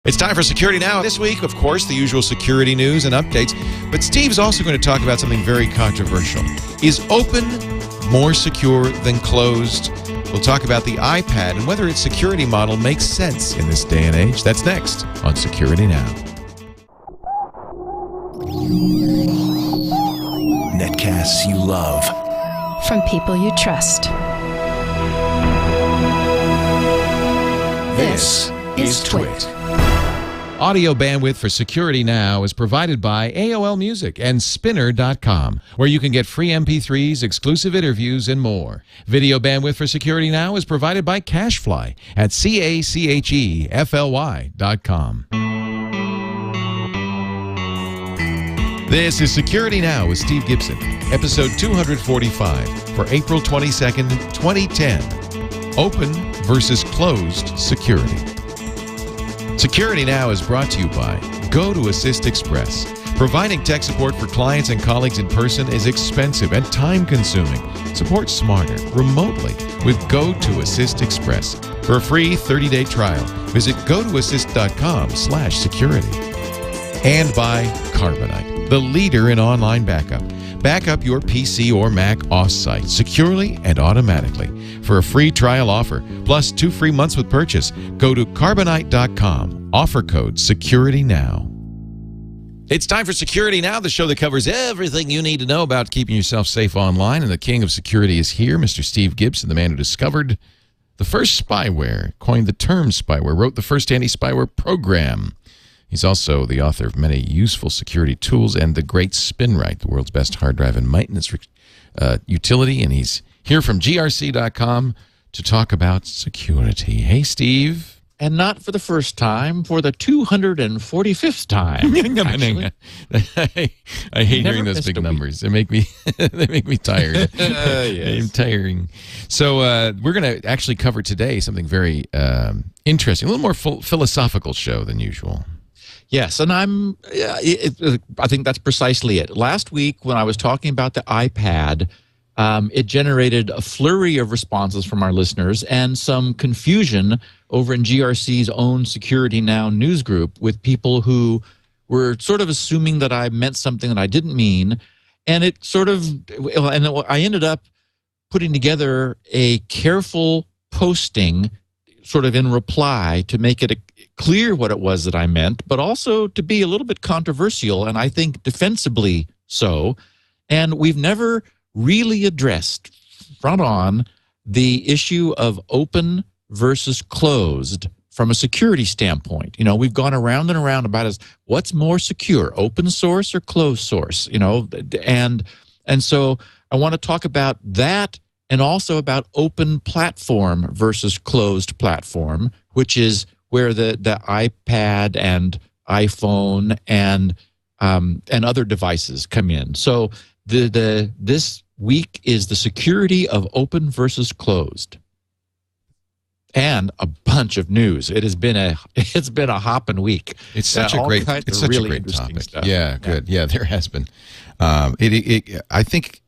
It's time for Security Now. This week, of course, the usual security news and updates. But Steve's also going to talk about something very controversial. Is open more secure than closed? We'll talk about the iPad and whether its security model makes sense in this day and age. That's next on Security Now. Netcasts you love. From people you trust. This is Twit. Audio bandwidth for Security Now is provided by AOL Music and Spinner.com, where you can get free MP3s, exclusive interviews, and more. Video bandwidth for Security Now is provided by CacheFly at CacheFly.com. This is Security Now with Steve Gibson, episode 245 for April 22nd, 2010. Open versus closed security. Security Now is brought to you by GoToAssist Express. Providing tech support for clients and colleagues in person is expensive and time-consuming. Support smarter, remotely, with GoToAssist Express. For a free 30-day trial, visit gotoassist.com/security. And by Carbonite, the leader in online backup. Back up your PC or Mac off-site securely and automatically. For a free trial offer, plus 2 free months with purchase, go to Carbonite.com. Offer code SecurityNow. It's time for Security Now, the show that covers everything you need to know about keeping yourself safe online. And the king of security is here, Mr. Steve Gibson, the man who discovered the first spyware, coined the term spyware, wrote the first anti-spyware program. He's also the author of many useful security tools and the great Spinrite, the world's best hard drive and maintenance utility. And he's here from grc.com to talk about security. Hey, Steve. And not for the first time, for the 245th time. I hate hearing those big numbers. They make me tired. Yes. I'm tiring. So we're going to actually cover today something very interesting, a little more philosophical show than usual. Yes, and I think that's precisely it. Last week when I was talking about the iPad, it generated a flurry of responses from our listeners and some confusion over in GRC's own Security Now news group with people who were sort of assuming that I meant something that I didn't mean. And it sort of, and I ended up putting together a careful posting sort of in reply to make it clear what it was that I meant, but also to be a little bit controversial, and I think defensibly so. And we've never really addressed front on the issue of open versus closed from a security standpoint. You know, we've gone around and around about what's more secure, open source or closed source, you know, and so I want to talk about that and also about open platform versus closed platform, which is where the iPad and iPhone and other devices come in. So this week is the security of open versus closed, and a bunch of news. It's been a hopping week. It's such a great topic. Stuff. Yeah, good. Yeah, there has been. I think.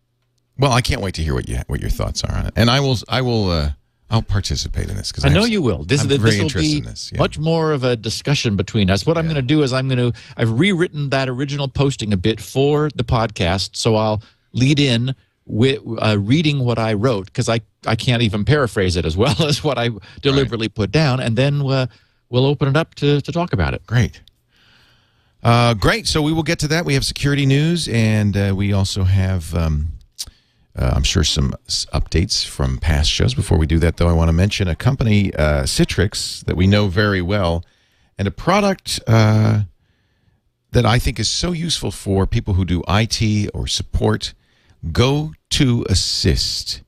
Well, I can't wait to hear what your thoughts are on it, and I'll participate in this because I know you will. This will be in this, yeah. Much more of a discussion between us. What I'm going to do is I've rewritten that original posting a bit for the podcast, so I'll lead in with reading what I wrote because I can't even paraphrase it as well as what I deliberately put down, and then we'll open it up to talk about it. Great. Great. So we will get to that. We have security news, and we also have. I'm sure some updates from past shows. Before we do that, though, I want to mention a company, Citrix, that we know very well, and a product that I think is so useful for people who do IT or support, GoToAssist.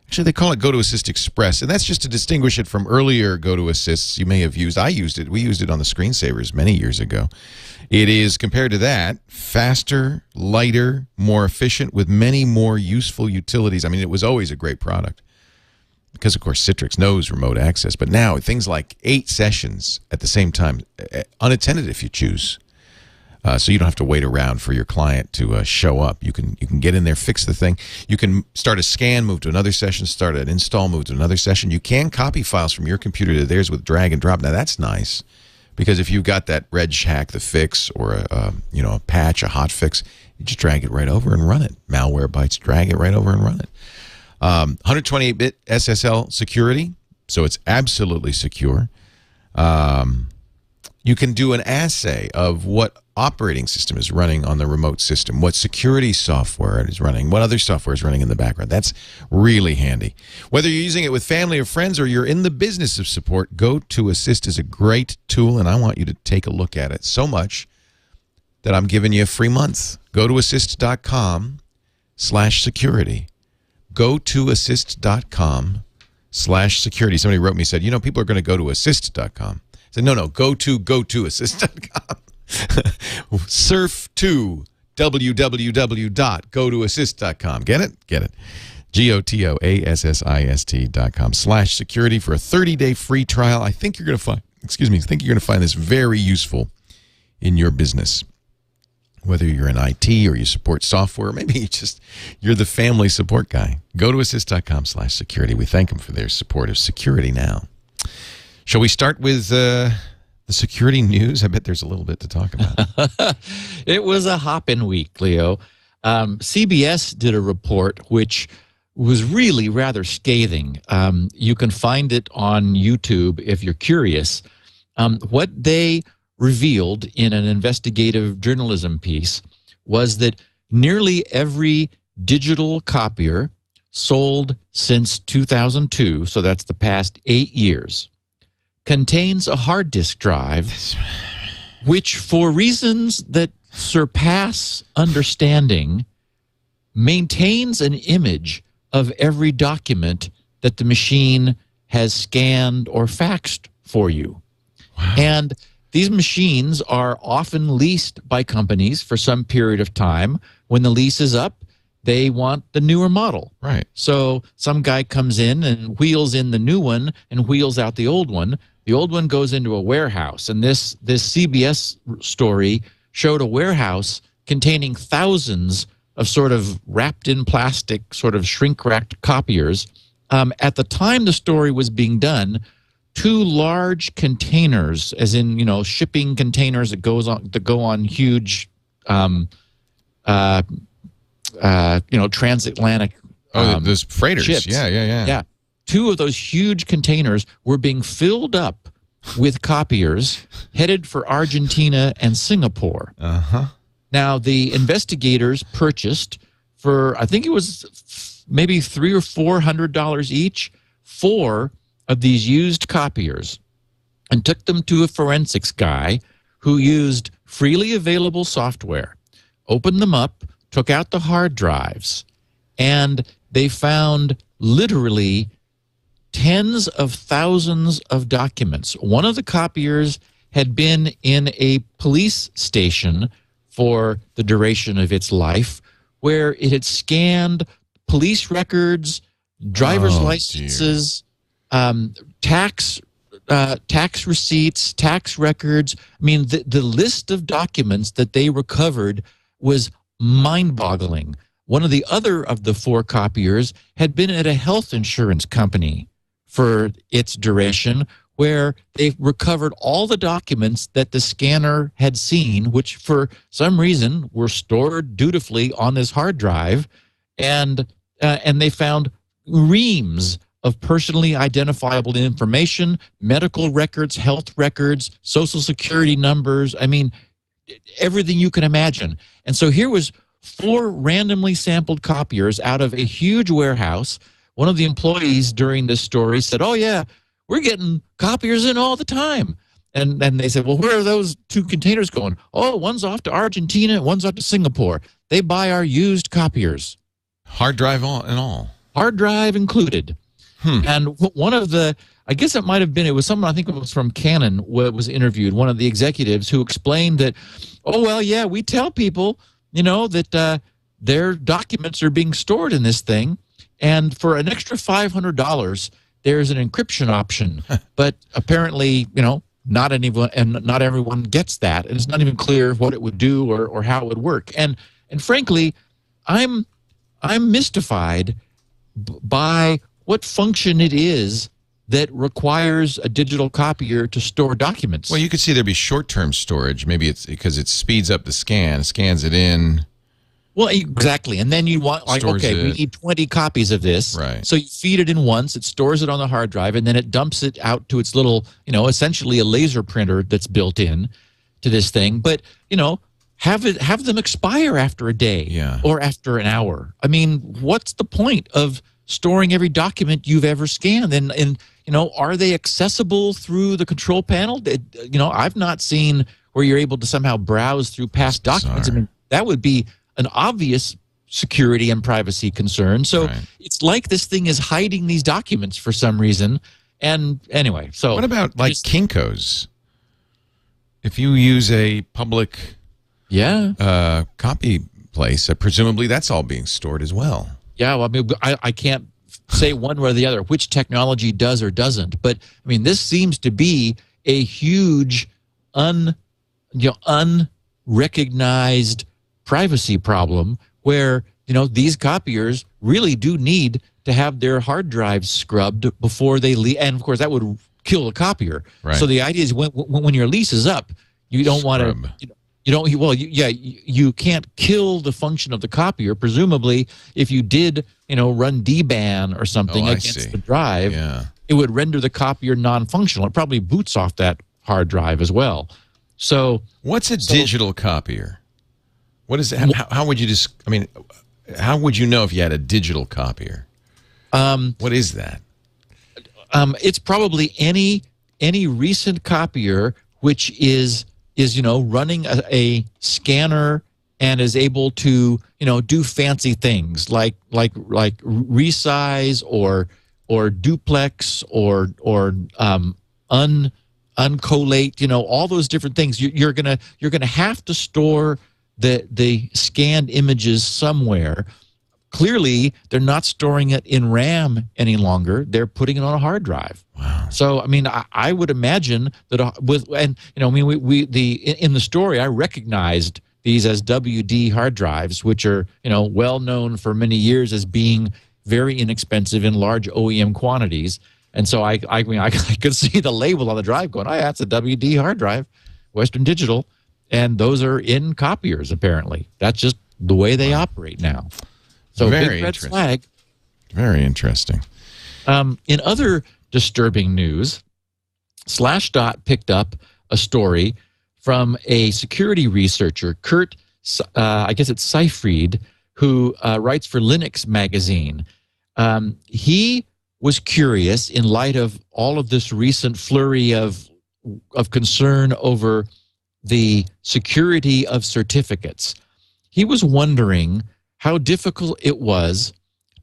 Actually, they call it GoToAssist Express, and that's just to distinguish it from earlier GoToAssists you may have used. I used it. We used it on the screensavers many years ago. It is, compared to that, faster, lighter, more efficient, with many more useful utilities. I mean, it was always a great product because, of course, Citrix knows remote access. But now, things like 8 sessions at the same time, unattended if you choose. So you don't have to wait around for your client to show up. You can get in there, fix the thing. You can start a scan, move to another session, start an install, move to another session. You can copy files from your computer to theirs with drag and drop. Now, that's nice. Because if you've got that red hack, the fix, or a patch, a hot fix, you just drag it right over and run it. Malwarebytes, drag it right over and run it. 128-bit SSL security, so it's absolutely secure. You can do an assay of what operating system is running on the remote system, what security software it is running, what other software is running in the background. That's really handy. Whether you're using it with family or friends or you're in the business of support, GoToAssist is a great tool, and I want you to take a look at it so much that I'm giving you a free month. GoToAssist.com/security. GoToAssist.com/security. Somebody wrote me and said, people are going to go to assist.com. I said, no, go to GoToAssist.com. Surf to www.gotoassist.com. Get it? Get it. GoToAssist.com/security for a 30-day free trial. I think you're going to find, this very useful in your business. Whether you're in IT or you support software, maybe you're the family support guy. GoToAssist.com/security. We thank them for their support of security now. Shall we start with the security news? I bet there's a little bit to talk about. It was a hop-in week, Leo. CBS did a report which was really rather scathing. You can find it on YouTube if you're curious. What they revealed in an investigative journalism piece was that nearly every digital copier sold since 2002, so that's the past 8 years, contains a hard disk drive which, for reasons that surpass understanding, maintains an image of every document that the machine has scanned or faxed for you. Wow. And these machines are often leased by companies for some period of time. When the lease is up, they want the newer model. Right. So some guy comes in and wheels in the new one and wheels out the old one. The old one goes into a warehouse. And this CBS story showed a warehouse containing thousands of sort of wrapped in plastic, sort of shrink-wrapped copiers. At the time the story was being done, 2 large containers, as in, shipping containers that go on huge, transatlantic those freighters. ships. Yeah. 2 of those huge containers were being filled up with copiers headed for Argentina and Singapore. Uh-huh. Now, the investigators purchased for, I think it was maybe $300 or $400 each, 4 of these used copiers, and took them to a forensics guy who used freely available software, opened them up, took out the hard drives, and they found literally tens of thousands of documents. One of the copiers had been in a police station for the duration of its life, where it had scanned police records, driver's licenses, tax receipts, tax records. I mean, the list of documents that they recovered was mind-boggling. One of the other of the 4 copiers had been at a health insurance company for its duration, where they recovered all the documents that the scanner had seen, which for some reason were stored dutifully on this hard drive, and they found reams of personally identifiable information, medical records, health records, social security numbers. I mean, everything you can imagine. And so here was 4 randomly sampled copiers out of a huge warehouse. One of the employees during this story said, "Oh yeah, we're getting copiers in all the time." And they said, "Well, where are those 2 containers going?" "Oh, one's off to Argentina, one's off to Singapore. They buy our used copiers." Hard drive and all. Hard drive included. And one of the, I guess it might have been, it was someone, I think it was from Canon, was interviewed, one of the executives who explained that, "Oh, well, yeah, we tell people, that their documents are being stored in this thing. And for an extra $500, there's an encryption option." But apparently, not everyone gets that. And it's not even clear what it would do or how it would work. And frankly, I'm mystified by what function it is that requires a digital copier to store documents. Well, you could see there'd be short-term storage. Maybe it's because it speeds up the scan, scans it in. Well, exactly. And then you want, like, okay, we need 20 copies of this. Right. So you feed it in once, it stores it on the hard drive, and then it dumps it out to its little, essentially a laser printer that's built in to this thing. But, have them expire after a day or after an hour. I mean, what's the point of storing every document you've ever scanned? And are they accessible through the control panel? I've not seen where you're able to somehow browse through past documents. I mean, that would be an obvious security and privacy concern. So it's like this thing is hiding these documents for some reason. And anyway, so what about like Kinko's? If you use a public copy place, presumably that's all being stored as well. Yeah, well, I mean, I can't say one way or the other which technology does or doesn't, but I mean, this seems to be a huge unrecognized privacy problem where these copiers really do need to have their hard drives scrubbed before they leave, and of course that would kill the copier. Right. So the idea is when your lease is up, you don't want to. You can't kill the function of the copier. Presumably, if you did, run DBAN or something against the drive, it would render the copier non-functional. It probably boots off that hard drive as well. So, what's a digital copier? What is it? How would you just? I mean, how would you know if you had a digital copier? What is that? It's probably any recent copier which is running a scanner and is able to do fancy things like resize or duplex or uncollate, all those different things. You're gonna have to store the scanned images somewhere. Clearly, they're not storing it in RAM any longer. They're putting it on a hard drive. Wow. So, I mean, I would imagine that in the story, I recognized these as WD hard drives, which are, well known for many years as being very inexpensive in large OEM quantities. And so I could see the label on the drive going, that's a WD hard drive, Western Digital. And those are in copiers, apparently. That's just the way they operate now. So very big red interesting. flag. Very interesting. In other disturbing news, Slashdot picked up a story from a security researcher, Kurt, I guess it's Seifried, who writes for Linux Magazine. He was curious in light of all of this recent flurry of concern over the security of certificates. He was wondering how difficult it was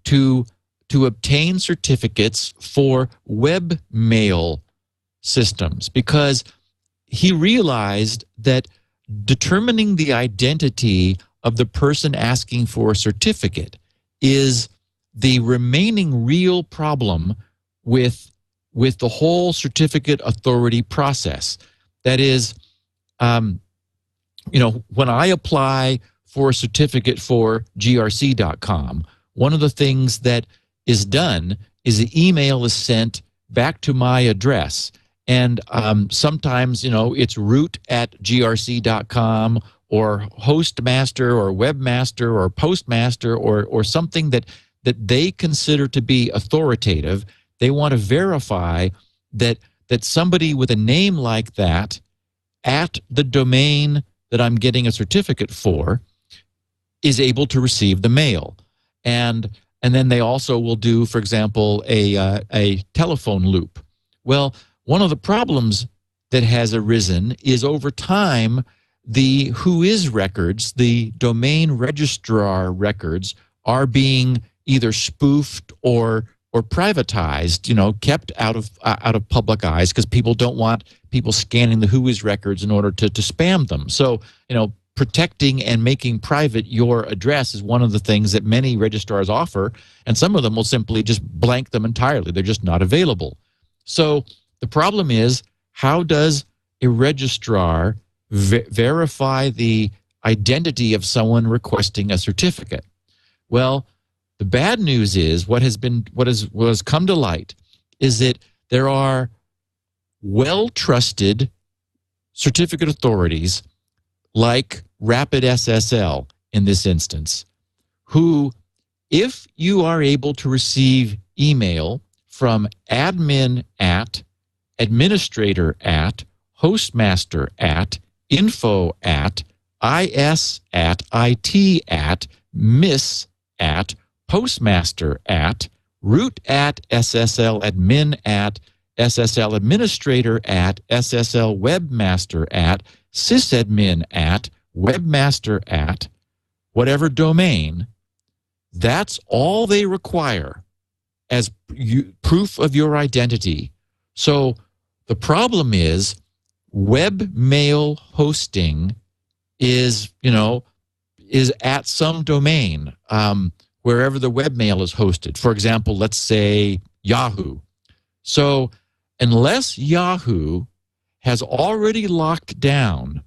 to obtain certificates for webmail systems, because he realized that determining the identity of the person asking for a certificate is the remaining real problem with the whole certificate authority process. That is, when I apply for a certificate for grc.com, one of the things that is done is the email is sent back to my address. And sometimes, it's root at grc.com or hostmaster or webmaster or postmaster or something that they consider to be authoritative. They want to verify that somebody with a name like that at the domain that I'm getting a certificate for is able to receive the mail. And then they also will do, for example, a telephone loop. Well, one of the problems that has arisen is over time, the WHOIS records, the domain registrar records, are being either spoofed or privatized, kept out of public eyes, because people don't want people scanning the WHOIS records in order to spam them. So, protecting and making private your address is one of the things that many registrars offer, and some of them will simply just blank them entirely. They're just not available. So the problem is, how does a registrar verify the identity of someone requesting a certificate? Well, the bad news is what has come to light is that there are well-trusted certificate authorities like RapidSSL in this instance, who, if you are able to receive email from admin at, administrator at, hostmaster at, info at, is at, it at, miss at, postmaster at, root at, SSL admin at, SSL administrator at, SSL webmaster at, sysadmin at, webmaster at, whatever domain, that's all they require as proof of your identity. So the problem is webmail hosting is at some domain, wherever the webmail is hosted. For example, let's say Yahoo. So unless Yahoo has already locked down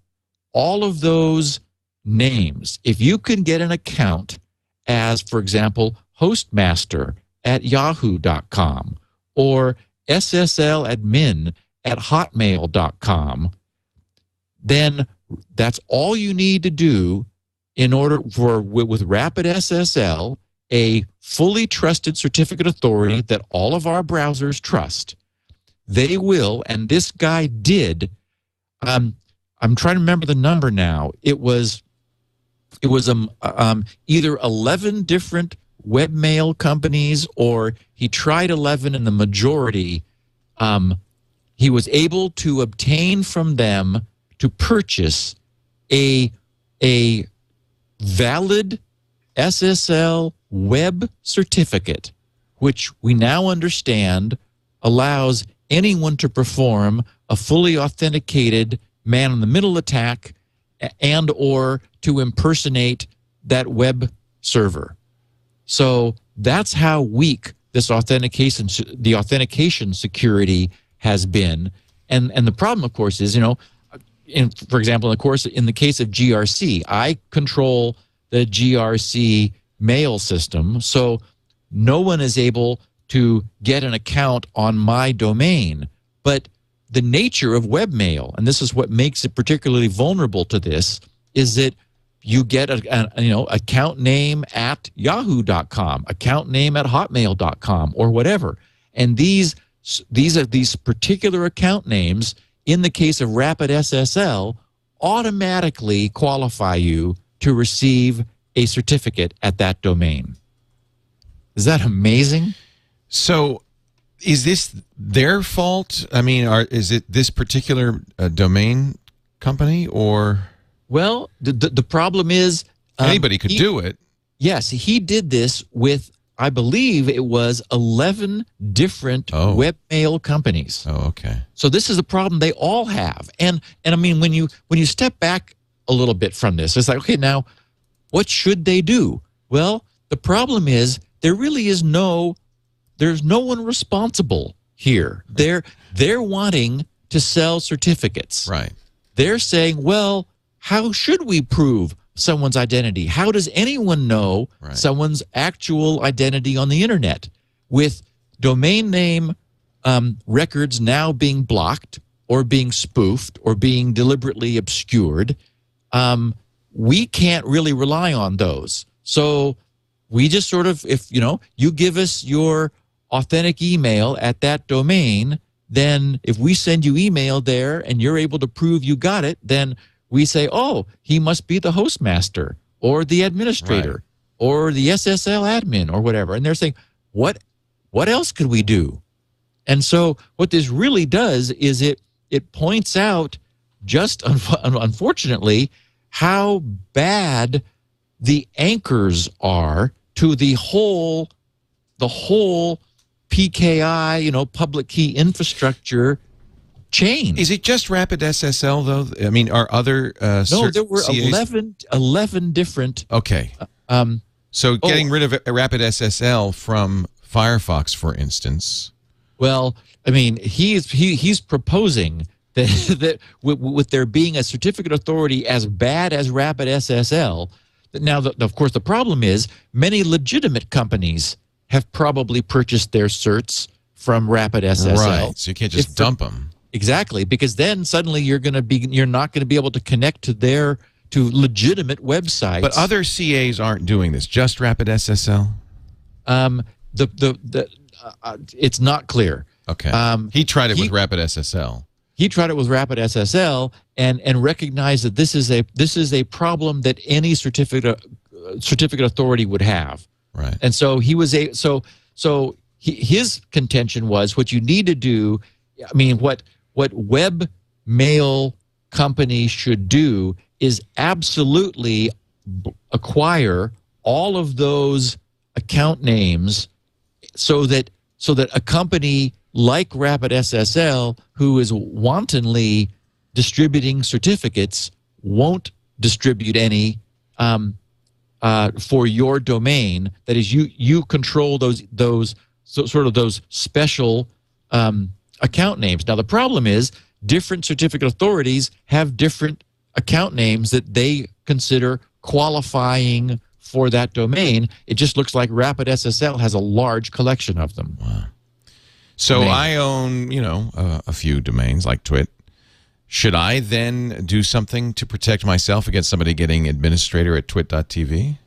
all of those names, if you can get an account as, for example, hostmaster at yahoo.com or SSL admin at hotmail.com, then that's all you need to do in order for, with RapidSSL, a fully trusted certificate authority that all of our browsers trust. They will, and this guy did, I'm trying to remember the number now. It was either 11 different webmail companies, or he tried 11, and the majority he was able to obtain from them to purchase a valid SSL web certificate, which we now understand allows anyone to perform a fully authenticated man-in-the-middle attack and or to impersonate that web server. So that's how weak this authentication security has been. And the problem, of course, is, for example, in the case of GRC, I control the GRC mail system, so no one is able to get an account on my domain. But the nature of webmail, and this is what makes it particularly vulnerable to this, is that you get account name at yahoo.com, account name at hotmail.com, or whatever. And these particular account names, in the case of RapidSSL, automatically qualify you to receive a certificate at that domain. Is that amazing? So is this their fault? I mean, is it this particular domain company, or? Well, the problem is... anybody could do it. Yes, he did this with, I believe it was 11 different webmail companies. Oh, okay. So this is a problem they all have. And I mean, when you step back a little bit from this, it's like, okay, now, what should they do? Well, the problem is there really is there's no one responsible here. They're wanting to sell certificates. Right. They're saying, well, how should we prove someone's identity? How does anyone know someone's actual identity on the internet? With domain name records now being blocked or being spoofed or being deliberately obscured, we can't really rely on those. So we just sort of, if you give us your authentic email at that domain, then if we send you email there and you're able to prove you got it, then we say, oh, he must be the hostmaster or the administrator or the SSL admin or whatever. And they're saying, what else could we do? And so what this really does is it points out, just unfortunately, how bad the anchors are to the whole PKI, public key infrastructure chain. Is it just RapidSSL, though? I mean, are other no, there were CAs? 11 different. Okay. So getting rid of RapidSSL from Firefox, for instance. Well, I mean, he's proposing that with there being a certificate authority as bad as RapidSSL. Now, of course, the problem is many legitimate companies have probably purchased their certs from Rapid SSL. Right. So you can't just dump them. Exactly, because then suddenly you're not going to be able to connect to legitimate websites. But other CAs aren't doing this. Just Rapid SSL. It's not clear. Okay. He tried it with Rapid SSL. He tried it with Rapid SSL and recognized that this is a problem that any certificate authority would have. Right. And so his contention was what you need to do. I mean, what web mail companies should do is absolutely acquire all of those account names so that a company like Rapid SSL, who is wantonly distributing certificates, won't distribute any for your domain. That is, you control those special account names. Now the problem is different certificate authorities have different account names that they consider qualifying for that domain. It just looks like Rapid SSL has a large collection of them. Wow. So I own, a few domains like Twit. Should I then do something to protect myself against somebody getting administrator at twit.tv?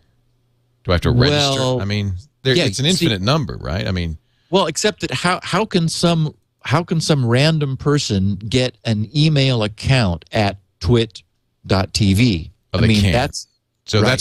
Do I have to register? I mean, it's an infinite number, right? I mean, well, except that how can some random person get an email account at twit.tv? I mean, that's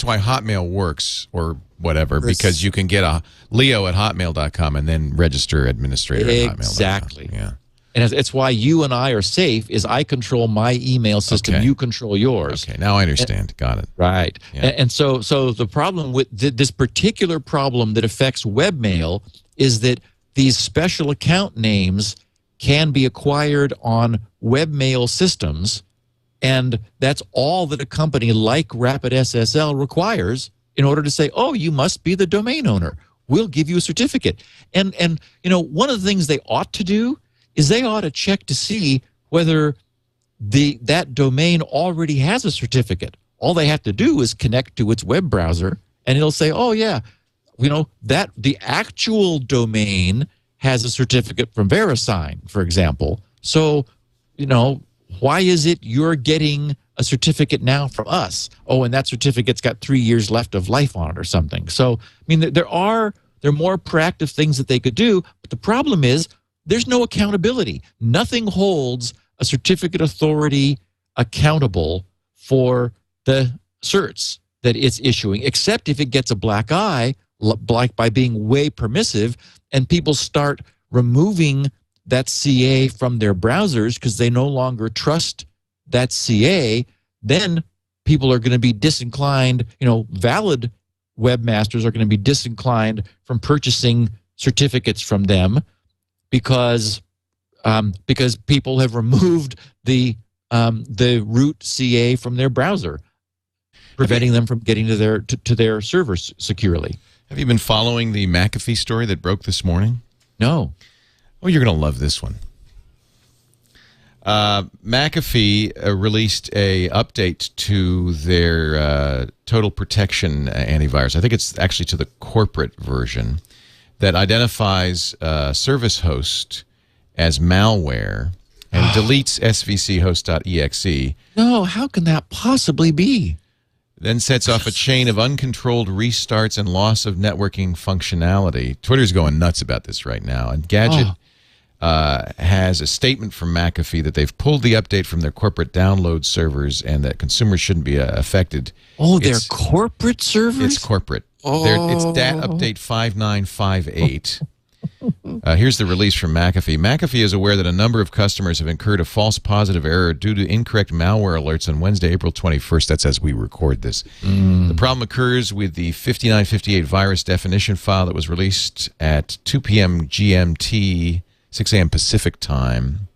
why Hotmail works or whatever, because you can get a Leo at hotmail.com and then register administrator at hotmail.com. Exactly. Yeah. And it's why you and I are safe, is I control my email system, you control yours. Okay, now I understand. Got it. Right. Yeah. And so the problem with this particular problem that affects webmail is that these special account names can be acquired on webmail systems, and that's all that a company like Rapid SSL requires in order to say, oh, you must be the domain owner. We'll give you a certificate. And one of the things they ought to do is they ought to check to see whether that domain already has a certificate. All they have to do is connect to its web browser, and it'll say, oh, yeah, that the actual domain has a certificate from VeriSign, for example. So, why is it you're getting a certificate now from us? Oh, and that certificate's got 3 years left of life on it or something. So, I mean, there are more proactive things that they could do, but the problem is there's no accountability. Nothing holds a certificate authority accountable for the certs that it's issuing, except if it gets a black eye, like by being way permissive, and people start removing that CA from their browsers because they no longer trust that CA. Then people are going to be disinclined, valid webmasters are going to be disinclined from purchasing certificates from them because people have removed the root CA from their browser, preventing them from getting to their servers securely. Have you been following the McAfee story that broke this morning? No. Oh, you're going to love this one. McAfee released a update to their Total Protection antivirus. I think it's actually to the corporate version that identifies service host as malware and deletes svchost.exe. No, how can that possibly be? Then sets off a chain of uncontrolled restarts and loss of networking functionality. Twitter's going nuts about this right now. And Gadget has a statement from McAfee that they've pulled the update from their corporate download servers and that consumers shouldn't be affected. Oh, they're corporate servers? It's corporate. It's DAT update 5958. Here's the release from McAfee. McAfee is aware that a number of customers have incurred a false positive error due to incorrect malware alerts on Wednesday, April 21st. That's as we record this. The problem occurs with the 5958 virus definition file that was released at 2 p.m. GMT, 6 a.m. Pacific time.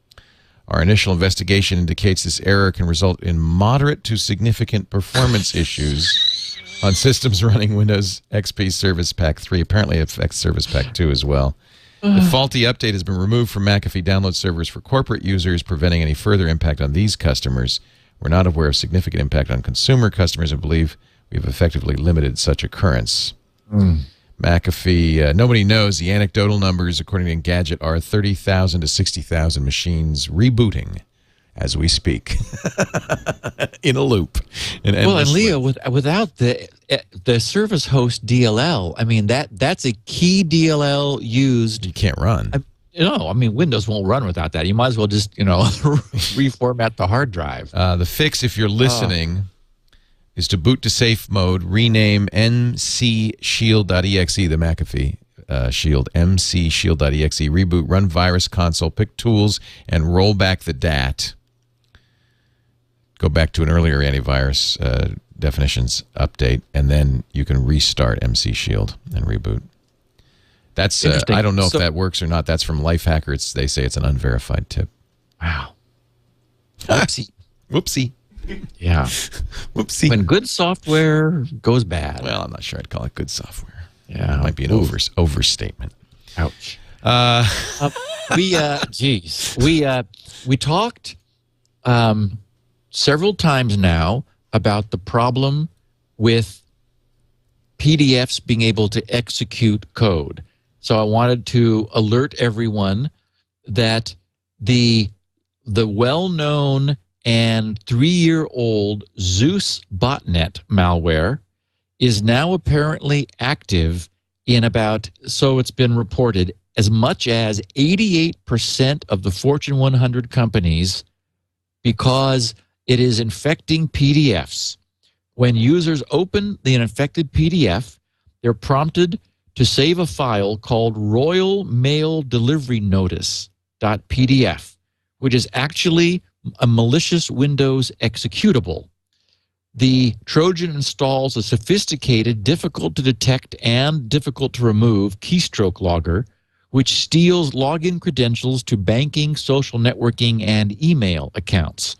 Our initial investigation indicates this error can result in moderate to significant performance issues on systems running Windows XP Service Pack 3. Apparently it affects Service Pack 2 as well. The faulty update has been removed from McAfee download servers for corporate users, preventing any further impact on these customers. We're not aware of significant impact on consumer customers and believe we have effectively limited such occurrence. McAfee, nobody knows. The anecdotal numbers, according to Engadget, are 30,000 to 60,000 machines rebooting as we speak in a loop. Well, and Leo, without the service host DLL, I mean, that's a key DLL used. You can't run. No, I mean, Windows won't run without that. You might as well just, reformat the hard drive. The fix, if you're listening, is to boot to safe mode, rename mcshield.exe, the McAfee shield, mcshield.exe, reboot, run virus console, pick tools, and roll back the DAT. Go back to an earlier antivirus definitions update, and then you can restart MC Shield and reboot. That's I don't know if that works or not. That's from Lifehacker. They say it's an unverified tip. Wow. Whoopsie. Whoopsie. Yeah. Whoopsie. When good software goes bad. Well, I'm not sure I'd call it good software. Yeah. It might be an overstatement. Ouch. We talked several times now about the problem with PDFs being able to execute code. So I wanted to alert everyone that the well-known and 3-year-old Zeus botnet malware is now apparently active in so it's been reported, as much as 88% of the Fortune 100 companies, because it is infecting PDFs. When users open the infected PDF, they're prompted to save a file called Royal Mail Delivery Notice.pdf, which is actually a malicious Windows executable. The Trojan installs a sophisticated, difficult to detect and difficult to remove keystroke logger, which steals login credentials to banking, social networking, and email accounts.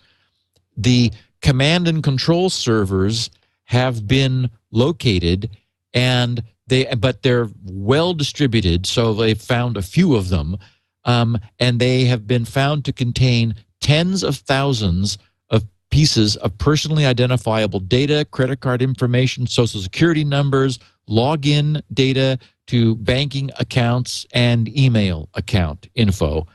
The command and control servers have been located, but they're well distributed, so they've found a few of them, and they have been found to contain tens of thousands of pieces of personally identifiable data, credit card information, social security numbers, login data to banking accounts and email account info.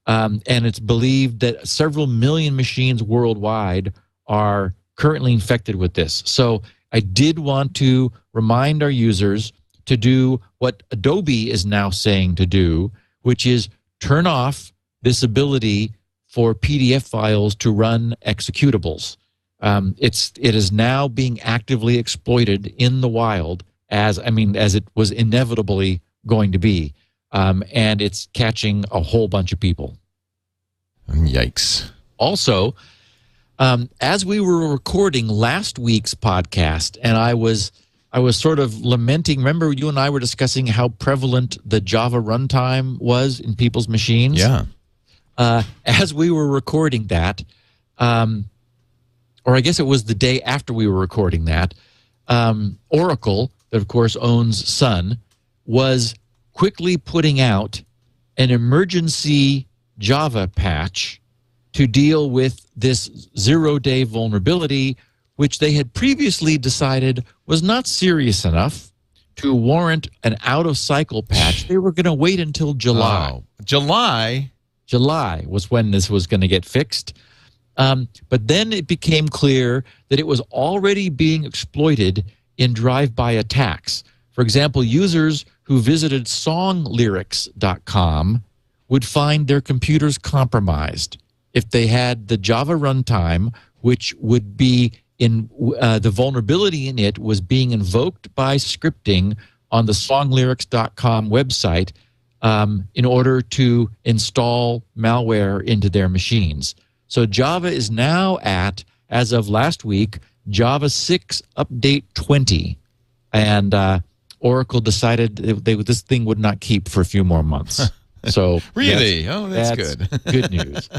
And it's believed that several million machines worldwide are currently infected with this. So I did want to remind our users to do what Adobe is now saying to do, which is turn off this ability for PDF files to run executables. It is now being actively exploited in the wild, as it was inevitably going to be. And it's catching a whole bunch of people. Yikes. Also, as we were recording last week's podcast, and I was sort of lamenting, remember you and I were discussing how prevalent the Java runtime was in people's machines? Yeah. As we were recording that, or I guess it was the day after we were recording that, Oracle, that of course owns Sun, was quickly putting out an emergency Java patch to deal with this 0-day vulnerability, which they had previously decided was not serious enough to warrant an out-of-cycle patch. They were going to wait until July. Oh, July? July was when this was going to get fixed. But then it became clear that it was already being exploited in drive-by attacks. For example, users who visited songlyrics.com would find their computers compromised if they had the Java runtime, which would be in the vulnerability in it was being invoked by scripting on the songlyrics.com website in order to install malware into their machines. So Java is now at, as of last week, Java 6 Update 20. And Oracle decided this thing would not keep for a few more months. So really? That's good. Good news.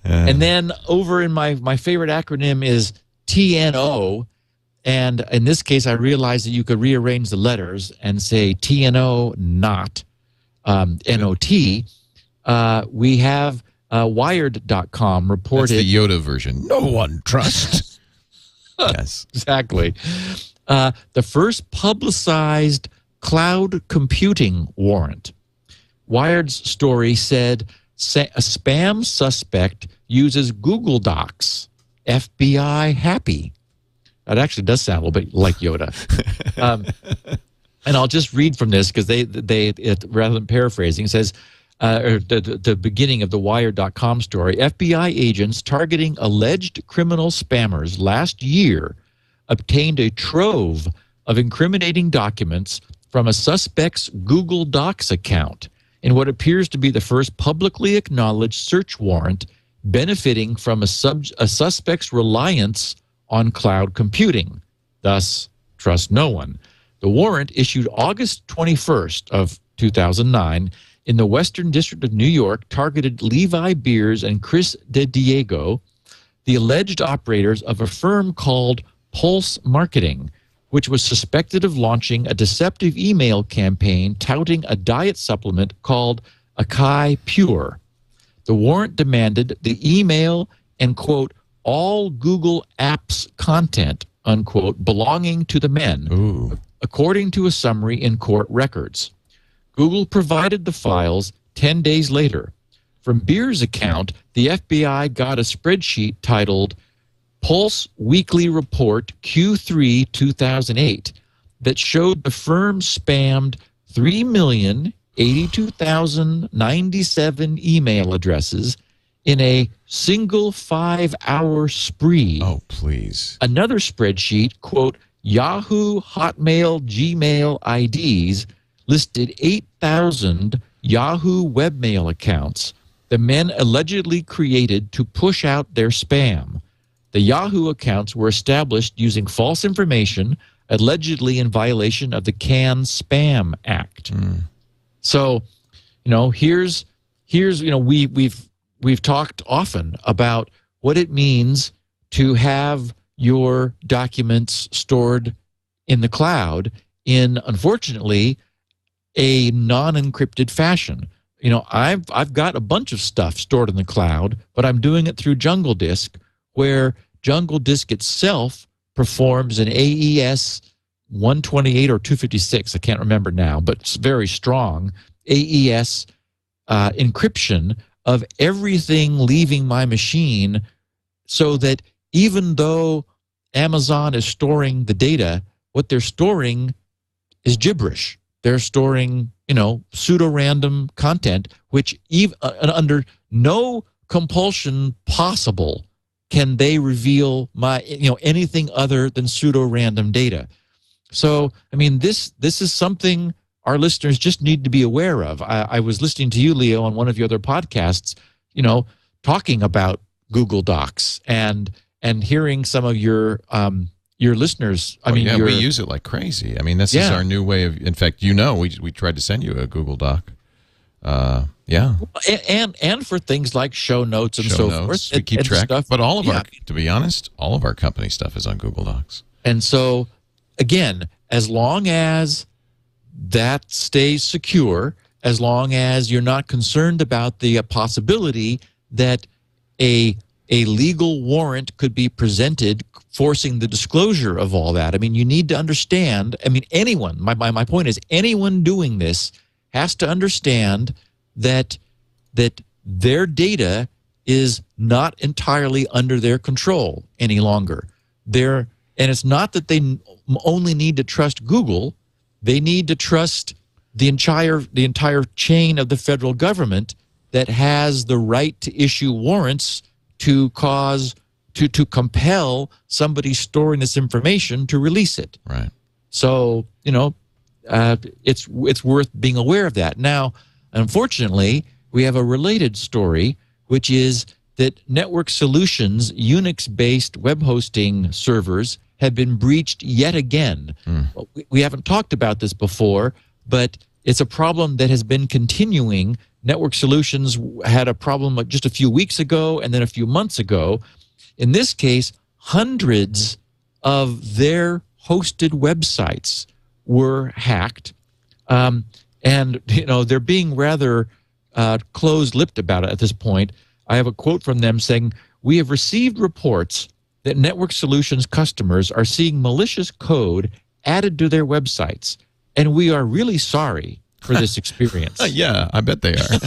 And then over in my favorite acronym is TNO. And in this case, I realized that you could rearrange the letters and say TNO not NOT. We have Wired.com reported. That's the Yoda version. No one trusts. Yes. Exactly. The first publicized cloud computing warrant. Wired's story said a spam suspect uses Google Docs. FBI happy. That actually does sound a little bit like Yoda. And I'll just read from this because rather than paraphrasing, it says, the beginning of the Wired.com story, FBI agents targeting alleged criminal spammers last year obtained a trove of incriminating documents from a suspect's Google Docs account in what appears to be the first publicly acknowledged search warrant benefiting from a suspect's reliance on cloud computing. Thus, trust no one. The warrant, issued August 21st of 2009 in the Western District of New York, targeted Levi Beers and Chris De Diego, the alleged operators of a firm called Pulse Marketing, which was suspected of launching a deceptive email campaign touting a diet supplement called Acai Pure. The warrant demanded the email and, quote, all Google Apps content, unquote, belonging to the men, according to a summary in court records. Google provided the files 10 days later. From Beer's account, the FBI got a spreadsheet titled Pulse Weekly Report Q3 2008 that showed the firm spammed 3,082,097 email addresses in a single 5-hour spree. Oh, please. Another spreadsheet, quote, Yahoo, Hotmail, Gmail IDs listed 8,000 Yahoo webmail accounts the men allegedly created to push out their spam. The Yahoo accounts were established using false information, allegedly in violation of the CAN-SPAM Act. So, here's we've talked often about what it means to have your documents stored in the cloud in, unfortunately, a non-encrypted fashion. I've got a bunch of stuff stored in the cloud, but I'm doing it through Jungle Disk, where Jungle Disk itself performs an AES 128 or 256, I can't remember now, but it's very strong AES encryption of everything leaving my machine, so that even though Amazon is storing the data, what they're storing is gibberish. They're storing, pseudo-random content, which even under no compulsion possible can they reveal anything other than pseudo-random data. So, this is something our listeners just need to be aware of. I was listening to you, Leo, on one of your other podcasts, talking about Google Docs and hearing some of your listeners. We use it like crazy. This is our new way of. In fact, we tried to send you a Google Doc. And for things like show notes and so forth. We keep track. Stuff. But to be honest, all of our company stuff is on Google Docs. And so, again, as long as that stays secure, as long as you're not concerned about the possibility that a legal warrant could be presented forcing the disclosure of all that. You need to understand, anyone, my point is, anyone doing this has to understand that their data is not entirely under their control any longer. And it's not that they only need to trust Google. They need to trust the entire chain of the federal government that has the right to issue warrants to compel somebody storing this information to release it. Right. So, it's worth being aware of that. Now, unfortunately, we have a related story, which is that Network Solutions Unix-based web hosting servers have been breached yet again. We haven't talked about this before, but it's a problem that has been continuing. Network Solutions had a problem just a few weeks ago and then a few months ago. In this case, hundreds of their hosted websites were hacked. And, they're being rather closed-lipped about it at this point. I have a quote from them saying, "We have received reports that Network Solutions customers are seeing malicious code added to their websites. and we are really sorry for this experience. Yeah, I bet they are.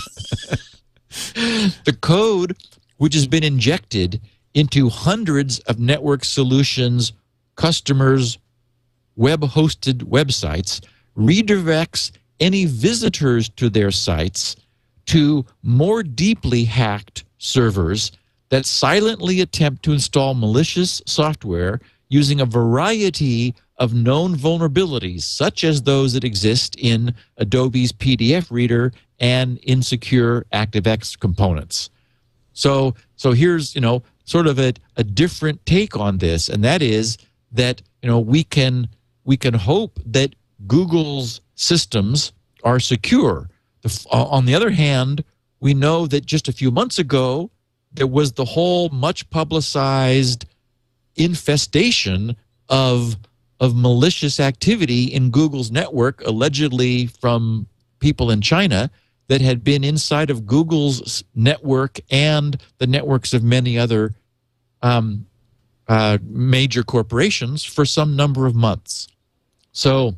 The code, which has been injected into hundreds of Network Solutions customers' web-hosted websites, redirects any visitors to their sites to more deeply hacked servers that silently attempt to install malicious software using a variety of known vulnerabilities, such as those that exist in Adobe's PDF reader and insecure ActiveX components. So here's, sort of a different take on this, and that is that, we can hope that Google's systems are secure. On the other hand, we know that just a few months ago, there was the whole much publicized infestation of malicious activity in Google's network, allegedly from people in China that had been inside of Google's network and the networks of many other major corporations for some number of months. So,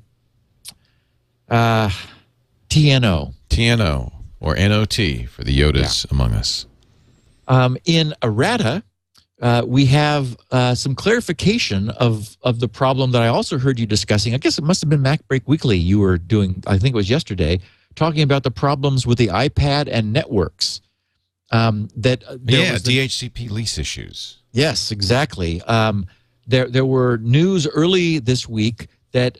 TNO. TNO, or NOT for the Yodas among us. In errata, we have some clarification of the problem that I also heard you discussing. I guess it must have been MacBreak Weekly you were doing, I think it was yesterday, talking about the problems with the iPad and networks. DHCP lease issues. Yes, exactly. There were news early this week that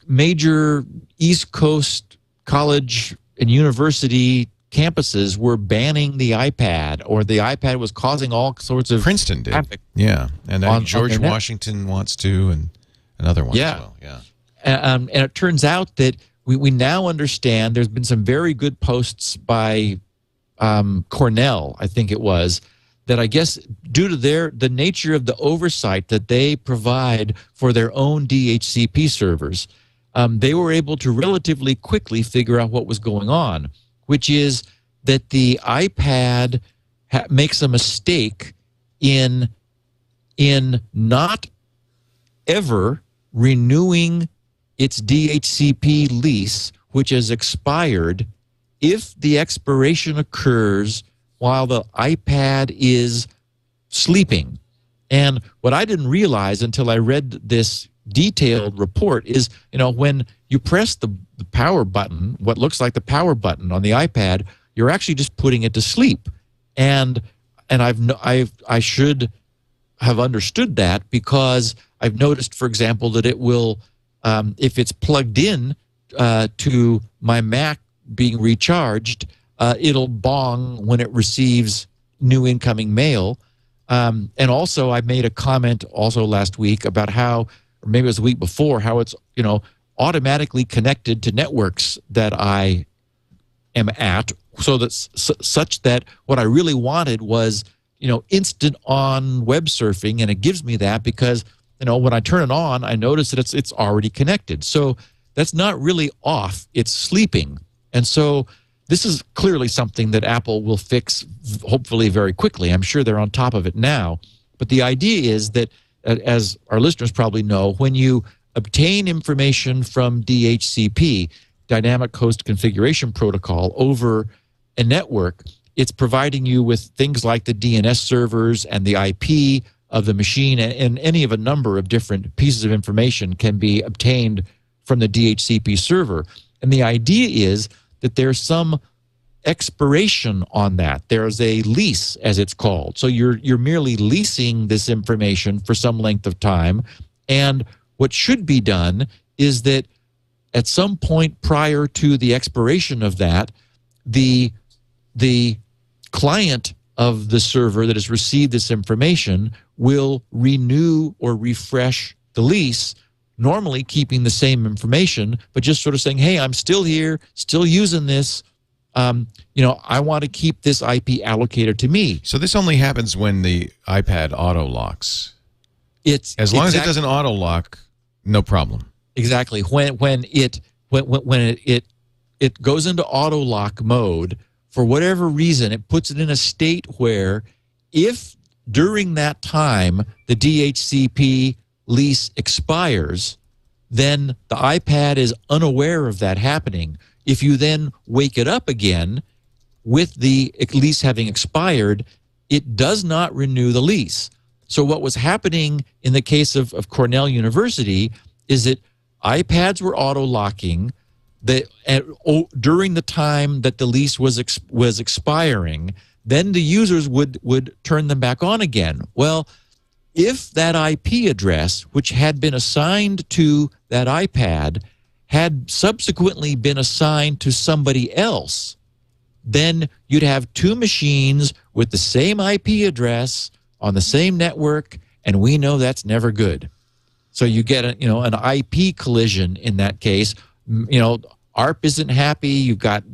major East Coast college and university campuses were banning the iPad, or the iPad was causing all sorts of Princeton did. traffic. Yeah, and I think George Washington wants to, and another one as well. Yeah. And it turns out that we now understand. There's been some very good posts by Cornell, I think it was, that I guess due to the nature of the oversight that they provide for their own DHCP servers, they were able to relatively quickly figure out what was going on, which is that the iPad makes a mistake in not ever renewing its DHCP lease, which has expired, if the expiration occurs while the iPad is sleeping. And what I didn't realize until I read this detailed report is, when you press the power button, what looks like the power button on the iPad, you're actually just putting it to sleep. And I should have understood that, because I've noticed, for example, that it will, if it's plugged in to my Mac being recharged, it'll bong when it receives new incoming mail. And also, I made a comment also last week about how, or maybe it was the week before, how it's automatically connected to networks that I am at, so that such that what I really wanted was instant on web surfing, and it gives me that because when I turn it on, I notice that it's already connected. So that's not really off; it's sleeping. And so this is clearly something that Apple will fix, hopefully very quickly. I'm sure they're on top of it now. But the idea is that, as our listeners probably know, when you obtain information from DHCP, Dynamic Host Configuration Protocol, over a network, it's providing you with things like the DNS servers and the IP of the machine, and any of a number of different pieces of information can be obtained from the DHCP server. And the idea is that there's some expiration on that. There's a lease, as it's called. So you're merely leasing this information for some length of time. And what should be done is that at some point prior to the expiration of that, the client of the server that has received this information will renew or refresh the lease, normally keeping the same information, but just sort of saying, hey, I'm still here, still using this. I want to keep this IP allocated to me. So this only happens when the iPad auto locks. As long as it doesn't auto lock, no problem. Exactly. When it goes into auto lock mode, for whatever reason, it puts it in a state where, if during that time the DHCP lease expires, then the iPad is unaware of that happening. If you then wake it up again with the lease having expired, it does not renew the lease. So what was happening in the case of Cornell University is that iPads were auto-locking during the time that the lease was expiring. Then the users would turn them back on again. Well, if that IP address, which had been assigned to that iPad, had subsequently been assigned to somebody else, then you'd have two machines with the same IP address on the same network, and we know that's never good. So you get an IP collision in that case. ARP isn't happy. You've got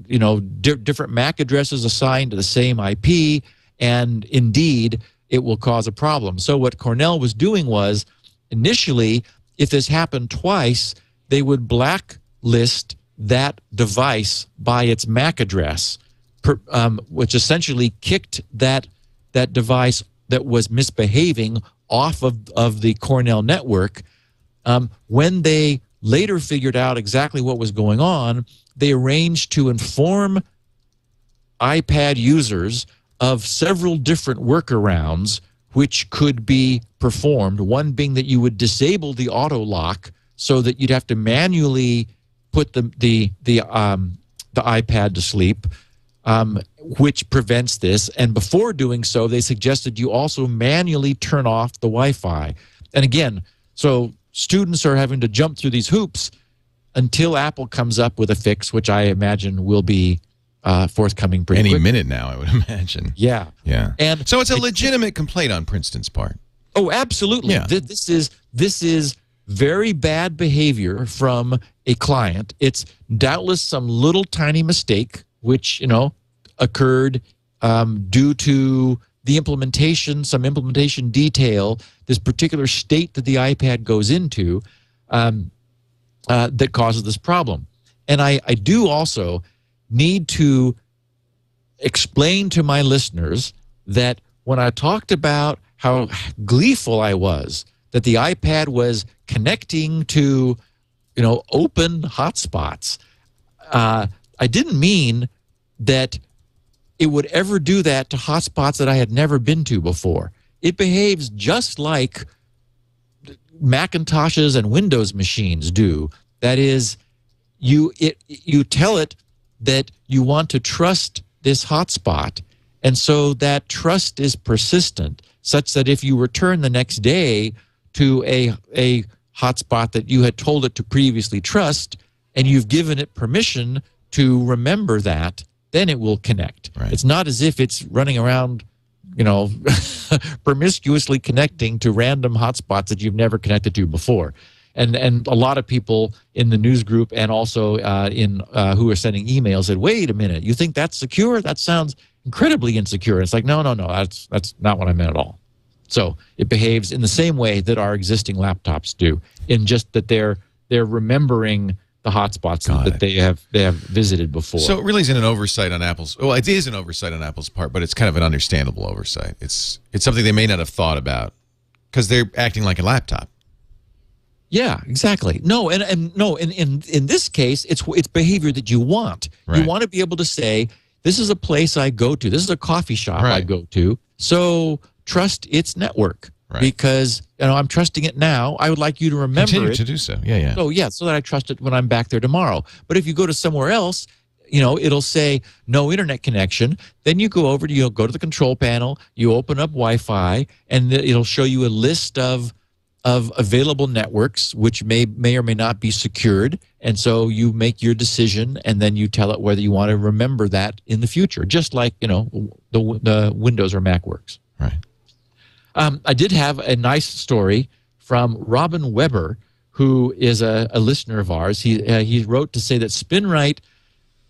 different MAC addresses assigned to the same IP, and indeed it will cause a problem. So what Cornell was doing was, initially, if this happened twice, they would blacklist that device by its MAC address, which essentially kicked that device that was misbehaving off of the Cornell network. When they later figured out exactly what was going on, they arranged to inform iPad users of several different workarounds which could be performed. One being that you would disable the auto lock so that you'd have to manually put the iPad to sleep, which prevents this. And before doing so, they suggested you also manually turn off the Wi-Fi. And again, so students are having to jump through these hoops until Apple comes up with a fix, which I imagine will be forthcoming pretty quickly. Any minute now, I would imagine. Yeah. Yeah. And so it's a legitimate complaint on Princeton's part. Oh, absolutely. Yeah. This is very bad behavior from a client. It's doubtless some little tiny mistake, which, occurred due to the implementation, some implementation detail, this particular state that the iPad goes into that causes this problem. And I do also need to explain to my listeners that when I talked about how gleeful I was that the iPad was connecting to, open hotspots, I didn't mean that it would ever do that to hotspots that I had never been to before. It behaves just like Macintoshes and Windows machines do. That is, you tell it that you want to trust this hotspot, and so that trust is persistent, such that if you return the next day to a hotspot that you had told it to previously trust, and you've given it permission to remember that, then it will connect. Right. It's not as if it's running around, promiscuously connecting to random hotspots that you've never connected to before. And a lot of people in the news group and also who are sending emails said, wait a minute, you think that's secure? That sounds incredibly insecure. It's like, no, that's not what I meant at all. So it behaves in the same way that our existing laptops do, in just that they're remembering the hotspots that they have visited before. So it really isn't an oversight on Apple's. Well, it is an oversight on Apple's part, but it's kind of an understandable oversight. It's something they may not have thought about because they're acting like a laptop. Yeah, exactly. No, and no, in this case, it's behavior that you want. Right. You want to be able to say, this is a place I go to. This is a coffee shop I go to. So trust its network. Right. Because I'm trusting it now. I would like you to remember Continue to do so. Yeah. So that I trust it when I'm back there tomorrow. But if you go to somewhere else, it'll say no internet connection. Then you go over to go to the control panel. You open up Wi-Fi, and it'll show you a list of available networks, which may or may not be secured. And so you make your decision, and then you tell it whether you want to remember that in the future, just like the Windows or Mac works. Right. I did have a nice story from Robin Weber, who is a listener of ours. He wrote to say that Spinrite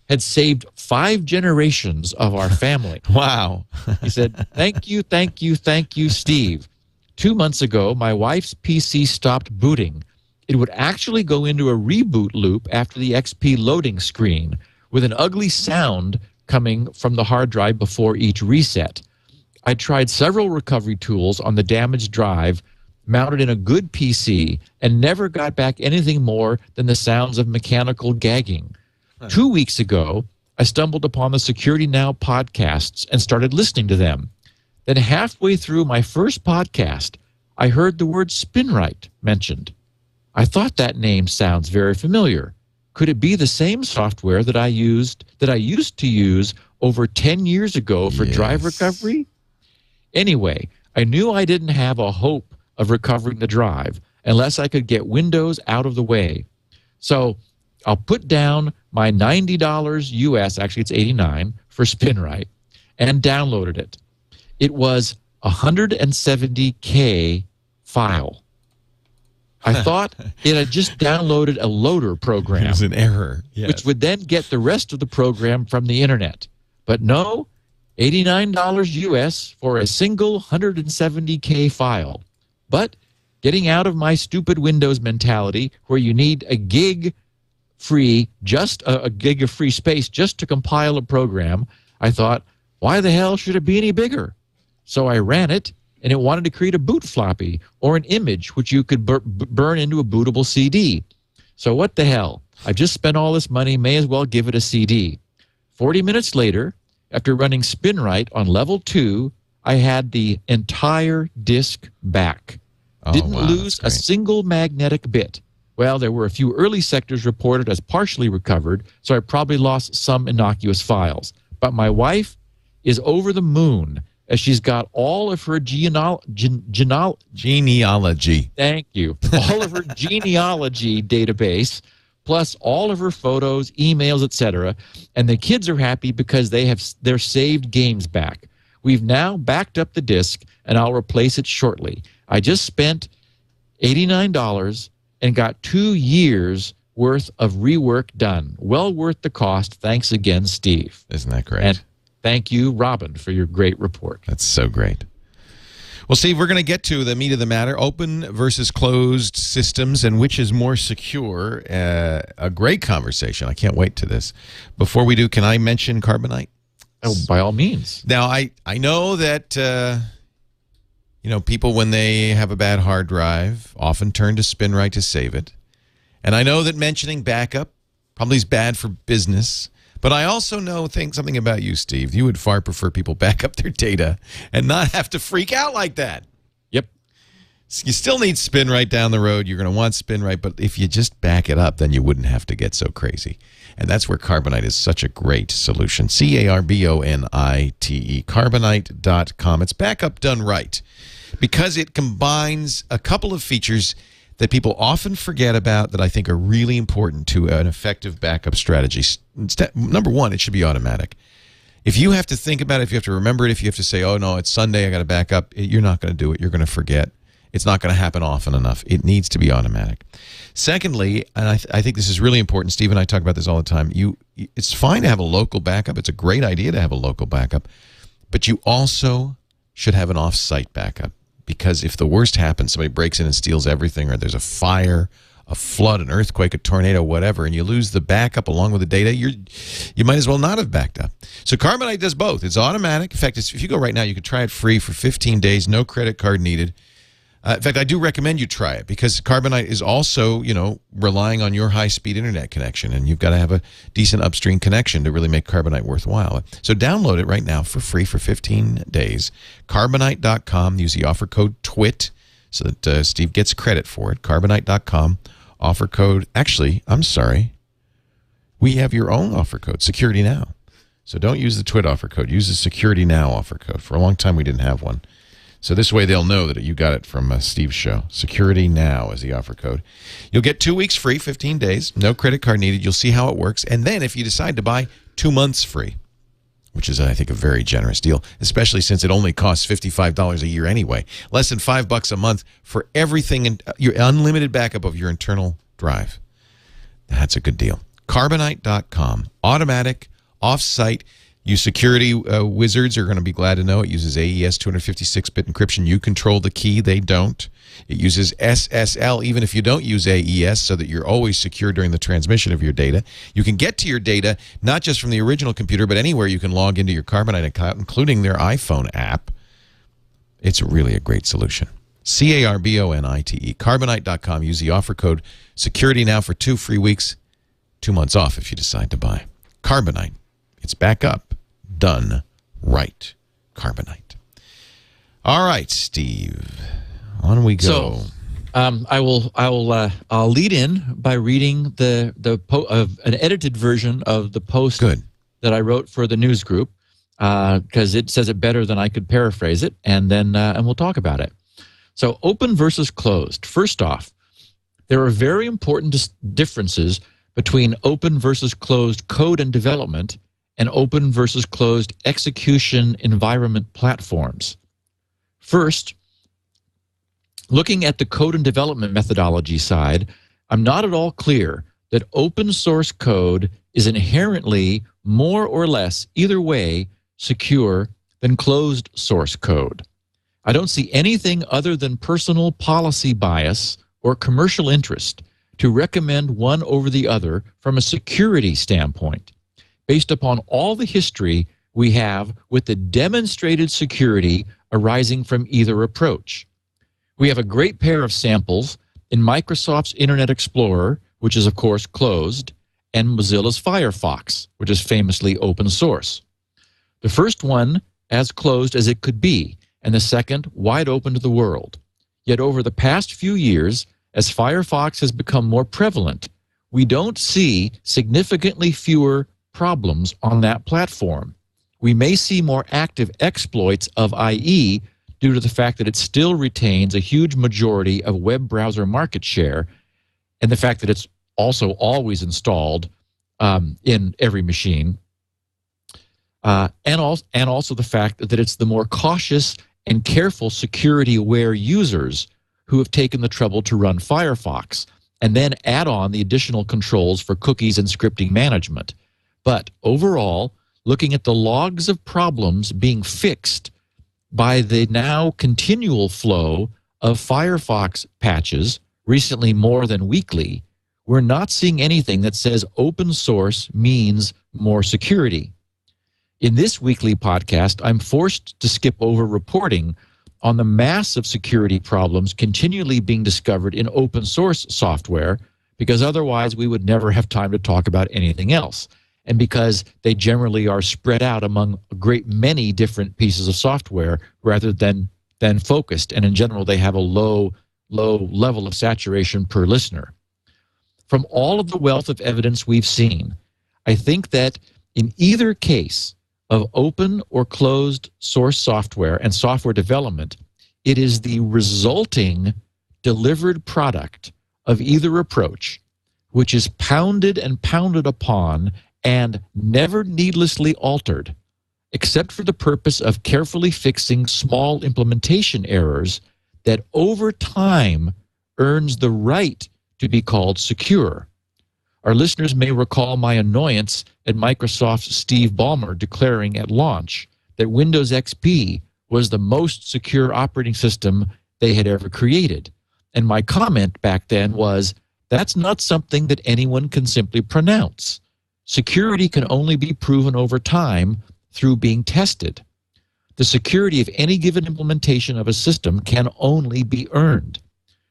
had saved 5 generations of our family. Wow. He said, thank you, Steve. 2 months ago, my wife's PC stopped booting. It would actually go into a reboot loop after the XP loading screen, with an ugly sound coming from the hard drive before each reset. I tried several recovery tools on the damaged drive mounted in a good PC, and never got back anything more than the sounds of mechanical gagging. 2 weeks ago, I stumbled upon the Security Now podcasts and started listening to them. Then halfway through my first podcast, I heard the word Spinrite mentioned. I thought that name sounds very familiar. Could it be the same software that I used to use over 10 years ago for drive recovery? Anyway, I knew I didn't have a hope of recovering the drive unless I could get Windows out of the way. So I'll put down my $90 US, actually it's $89 for Spinrite, and downloaded it. It was a 170K file. I thought it had just downloaded a loader program. It was an error, yes. Which would then get the rest of the program from the internet. But no, $89 US for a single 170K file. But getting out of my stupid Windows mentality where you need a gig free, just a gig of free space just to compile a program, I thought, why the hell should it be any bigger? So I ran it, and it wanted to create a boot floppy or an image which you could burn into a bootable CD. So what the hell? I've just spent all this money, may as well give it a CD. 40 minutes later, after running Spinrite on level 2, I had the entire disk back. Didn't lose a single magnetic bit. Well, there were a few early sectors reported as partially recovered, so I probably lost some innocuous files. But my wife is over the moon as she's got all of her genealogy. Thank you. All of her genealogy database, plus all of her photos, emails, etc. And the kids are happy because they have their saved games back. We've now backed up the disk, and I'll replace it shortly. I just spent $89 and got 2 years worth of rework done. Well worth the cost. Thanks again, Steve. Isn't that great? And thank you, Robin, for your great report. That's so great. Well, Steve, we're going to get to the meat of the matter, open versus closed systems and which is more secure. A great conversation. I can't wait to this. Before we do, can I mention Carbonite? Oh, by all means. Now, I know that people, when they have a bad hard drive, often turn to Spinrite to save it. And I know that mentioning backup probably is bad for business. But I also know something about you, Steve. You would far prefer people back up their data and not have to freak out like that. Yep. You still need Spinrite down the road. You're going to want Spinrite, but if you just back it up, then you wouldn't have to get so crazy. And that's where Carbonite is such a great solution. Carbonite, Carbonite.com. It's backup done right because it combines a couple of features that people often forget about that I think are really important to an effective backup strategy. Number one, it should be automatic. If you have to think about it, if you have to remember it, if you have to say, oh, no, it's Sunday, I got to back up, you're not going to do it. You're going to forget. It's not going to happen often enough. It needs to be automatic. Secondly, and I think this is really important, Steve and I talk about this all the time, it's fine to have a local backup. It's a great idea to have a local backup, but you also should have an off-site backup. Because if the worst happens, somebody breaks in and steals everything, or there's a fire, a flood, an earthquake, a tornado, whatever, and you lose the backup along with the data, you might as well not have backed up. So Carbonite does both. It's automatic. In fact, if you go right now, you can try it free for 15 days, no credit card needed. In fact, I do recommend you try it because Carbonite is also, relying on your high-speed internet connection, and you've got to have a decent upstream connection to really make Carbonite worthwhile. So download it right now for free for 15 days. Carbonite.com. Use the offer code TWIT so that Steve gets credit for it. Carbonite.com. Offer code. Actually, I'm sorry. We have your own offer code, Security Now. So don't use the TWIT offer code. Use the Security Now offer code. For a long time, we didn't have one. So this way they'll know that you got it from Steve's show. Security Now is the offer code. You'll get 2 weeks free, 15 days, no credit card needed. You'll see how it works. And then if you decide to buy, 2 months free, which is, I think, a very generous deal, especially since it only costs $55 a year anyway. Less than $5 a month for everything, and your unlimited backup of your internal drive. That's a good deal. Carbonite.com. Automatic, off-site. You security wizards are going to be glad to know it uses AES 256-bit encryption. You control the key. They don't. It uses SSL even if you don't use AES so that you're always secure during the transmission of your data. You can get to your data not just from the original computer, but anywhere you can log into your Carbonite account, including their iPhone app. It's really a great solution. Carbonite. Carbonite.com. Use the offer code security now for 2 free weeks, 2 months off if you decide to buy. Carbonite. It's back up. Done right. Carbonite. All right, Steve. On we go. So, I'll lead in by reading an edited version of the post that I wrote for the news group, because it says it better than I could paraphrase it, and then and we'll talk about it. So, open versus closed. First off, there are very important differences between open versus closed code and development and open versus closed execution environment platforms. First, looking at the code and development methodology side, I'm not at all clear that open source code is inherently more or less, either way, secure than closed source code. I don't see anything other than personal policy bias or commercial interest to recommend one over the other from a security standpoint, based upon all the history we have with the demonstrated security arising from either approach. We have a great pair of samples in Microsoft's Internet Explorer, which is, of course, closed, and Mozilla's Firefox, which is famously open source. The first one as closed as it could be, and the second wide open to the world. Yet over the past few years, as Firefox has become more prevalent, we don't see significantly fewer problems on that platform. We may see more active exploits of IE due to the fact that it still retains a huge majority of web browser market share, and the fact that it's also always installed in every machine, and also the fact that it's the more cautious and careful security-aware users who have taken the trouble to run Firefox and then add on the additional controls for cookies and scripting management. But overall, looking at the logs of problems being fixed by the now continual flow of Firefox patches, recently more than weekly, we're not seeing anything that says open source means more security. In this weekly podcast, I'm forced to skip over reporting on the massive security problems continually being discovered in open source software, because otherwise we would never have time to talk about anything else, and because they generally are spread out among a great many different pieces of software rather than focused, and in general they have a low level of saturation per listener. From all of the wealth of evidence we've seen, I think that in either case of open or closed source software and software development, it is the resulting delivered product of either approach which is pounded and pounded upon and never needlessly altered, except for the purpose of carefully fixing small implementation errors that over time earns the right to be called secure. Our listeners may recall my annoyance at Microsoft's Steve Ballmer declaring at launch that Windows XP was the most secure operating system they had ever created. And my comment back then was, that's not something that anyone can simply pronounce. Security can only be proven over time through being tested. The security of any given implementation of a system can only be earned.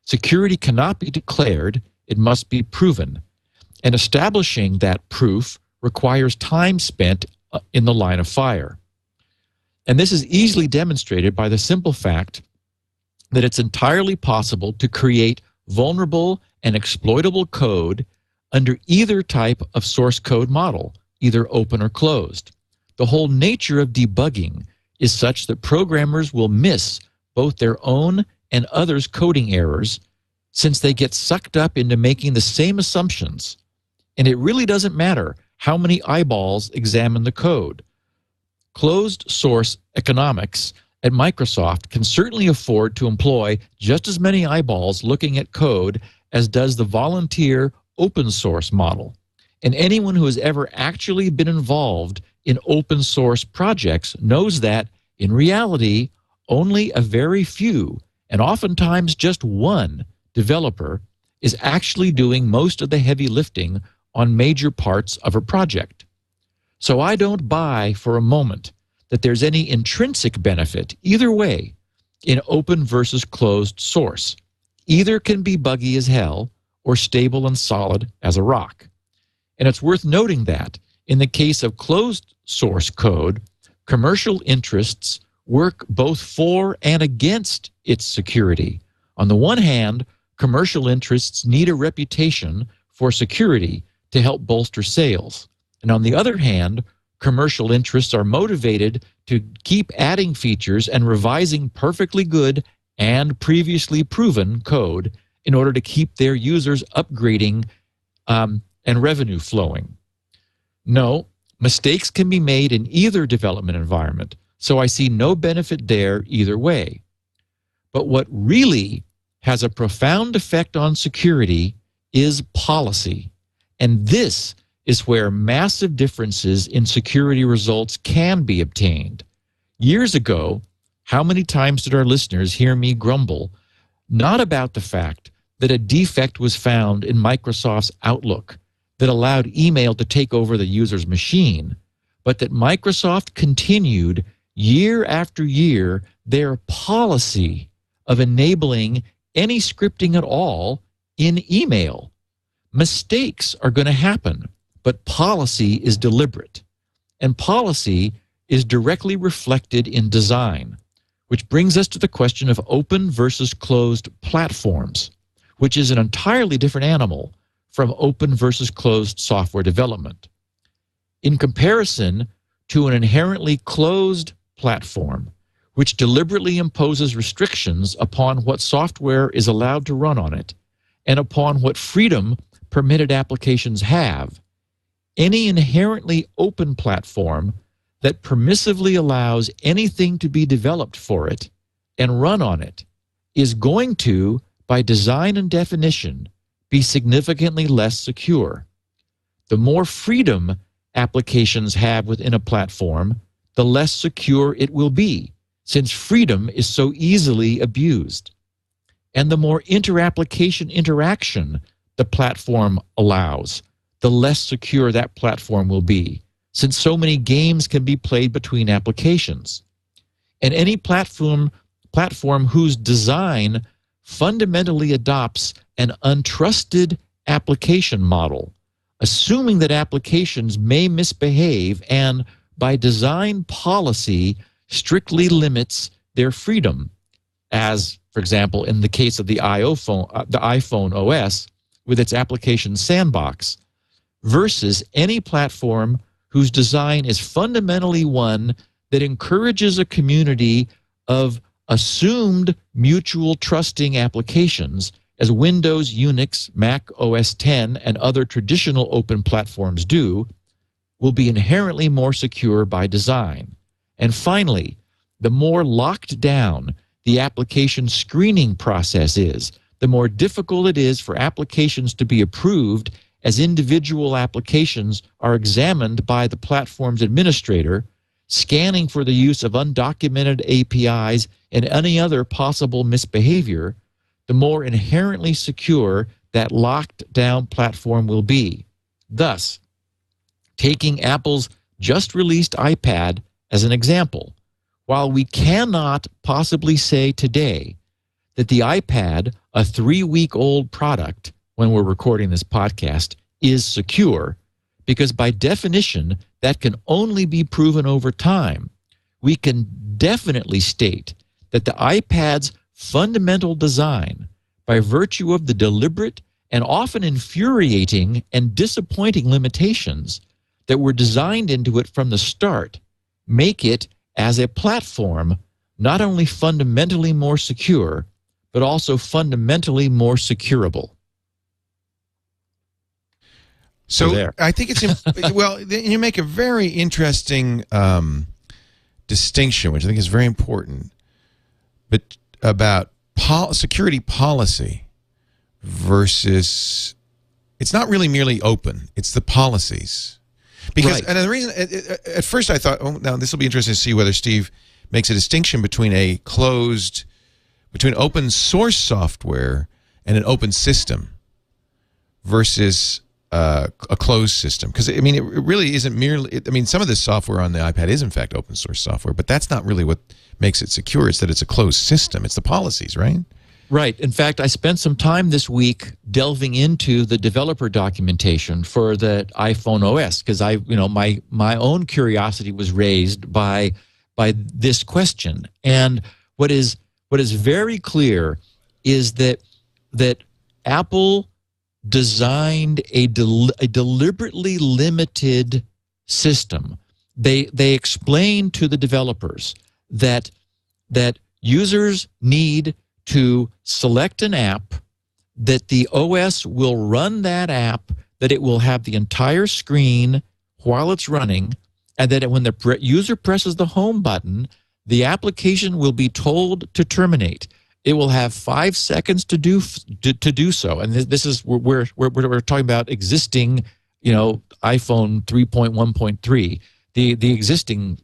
Security cannot be declared, it must be proven. And establishing that proof requires time spent in the line of fire. And this is easily demonstrated by the simple fact that it's entirely possible to create vulnerable and exploitable code under either type of source code model, either open or closed. The whole nature of debugging is such that programmers will miss both their own and others' coding errors, since they get sucked up into making the same assumptions. And it really doesn't matter how many eyeballs examine the code. Closed source economics at Microsoft can certainly afford to employ just as many eyeballs looking at code as does the volunteer open source model. And anyone who has ever actually been involved in open source projects knows that, in reality, only a very few, and oftentimes just one, developer is actually doing most of the heavy lifting on major parts of a project. So I don't buy for a moment that there's any intrinsic benefit, either way, in open versus closed source. Either can be buggy as hell or stable and solid as a rock. And it's worth noting that in the case of closed source code, commercial interests work both for and against its security. On the one hand, commercial interests need a reputation for security to help bolster sales. And on the other hand, commercial interests are motivated to keep adding features and revising perfectly good and previously proven code in order to keep their users upgrading and revenue flowing. No, mistakes can be made in either development environment, so I see no benefit there either way. But what really has a profound effect on security is policy. And this is where massive differences in security results can be obtained. Years ago, how many times did our listeners hear me grumble, not about the fact that a defect was found in Microsoft's Outlook that allowed email to take over the user's machine, but that Microsoft continued year after year their policy of enabling any scripting at all in email. Mistakes are going to happen, but policy is deliberate. And policy is directly reflected in design, which brings us to the question of open versus closed platforms, which is an entirely different animal from open versus closed software development. In comparison to an inherently closed platform, which deliberately imposes restrictions upon what software is allowed to run on it and upon what freedom permitted applications have, any inherently open platform that permissively allows anything to be developed for it and run on it is going to, by design and definition, be significantly less secure. The more freedom applications have within a platform, the less secure it will be, since freedom is so easily abused. And the more inter-application interaction the platform allows, the less secure that platform will be, since so many games can be played between applications. And any platform whose design fundamentally adopts an untrusted application model, assuming that applications may misbehave and, by design policy, strictly limits their freedom, as, for example, in the case of the iPhone OS with its application sandbox, versus any platform whose design is fundamentally one that encourages a community of assumed mutual trusting applications, as Windows, Unix, Mac OS X, and other traditional open platforms do, will be inherently more secure by design. And finally, the more locked down the application screening process is, the more difficult it is for applications to be approved as individual applications are examined by the platform's administrator, scanning for the use of undocumented APIs and any other possible misbehavior, the more inherently secure that locked down platform will be. Thus, taking Apple's just released iPad as an example, while we cannot possibly say today that the iPad, a 3-week-old product when we're recording this podcast, is secure, because by definition that can only be proven over time, we can definitely state that the iPad's fundamental design, by virtue of the deliberate and often infuriating and disappointing limitations that were designed into it from the start, make it, as a platform, not only fundamentally more secure, but also fundamentally more securable. So I think it's, well, you make a very interesting distinction, which I think is very important, but about security policy versus, it's not really merely open, it's the policies. Because, right. And the reason, at first I thought, oh, now this will be interesting to see whether Steve makes a distinction between between open source software and an open system versus a closed system? Because I mean, it really isn't merely. I mean, some of this software on the iPad is in fact open source software, but that's not really what makes it secure. It's that it's a closed system. It's the policies, right? Right. In fact, I spent some time this week delving into the developer documentation for the iPhone OS because my own curiosity was raised by this question. And what is very clear is that Apple designed a deliberately limited system. They explained to the developers that users need to select an app, that the OS will run that app, that it will have the entire screen while it's running, and that when the user presses the home button, the application will be told to terminate. It will have 5 seconds to do so, and this is we're talking about existing, iPhone 3.1.3, the existing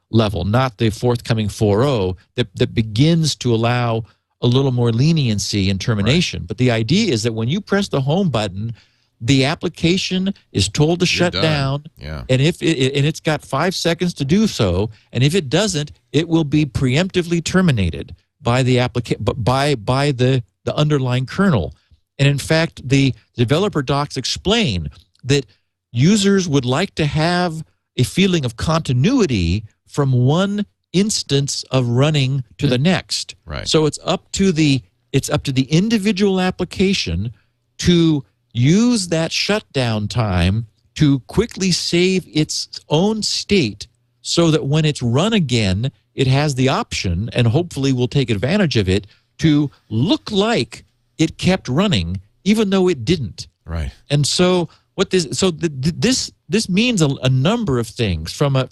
level, not the forthcoming 4.0 that begins to allow a little more leniency in termination. Right. But the idea is that when you press the home button, the application is told to shut down, and it's got 5 seconds to do so, and if it doesn't, it will be preemptively terminated by the by the underlying kernel. And in fact, the developer docs explain that users would like to have a feeling of continuity from one instance of running to the next. Right. So it's up to the individual application to use that shutdown time to quickly save its own state so that when it's run again, it has the option, and hopefully will take advantage of it, to look like it kept running even though it didn't. Right. And so this means a number of things from a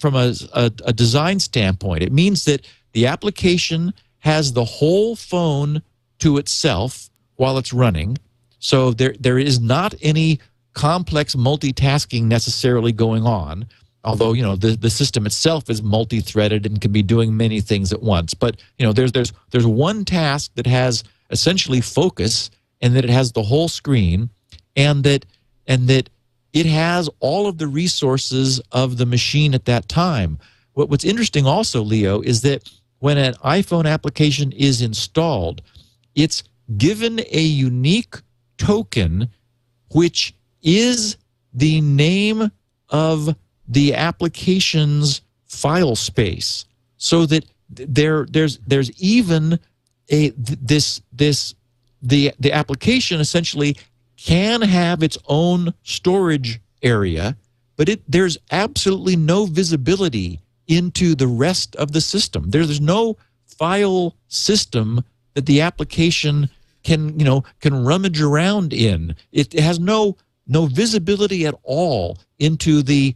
design standpoint. It means that the application has the whole phone to itself while it's running. So there is not any complex multitasking necessarily going on, although the system itself is multi-threaded and can be doing many things at once. But there's one task that has essentially focus, and that it has the whole screen, and that it has all of the resources of the machine at that time. What's interesting also, Leo, is that when an iPhone application is installed, it's given a unique token, which is the name of the application's file space, so that there's even the application essentially can have its own storage area, but there's absolutely no visibility into the rest of the system. There's no file system that the application can rummage around in. It has no visibility at all into the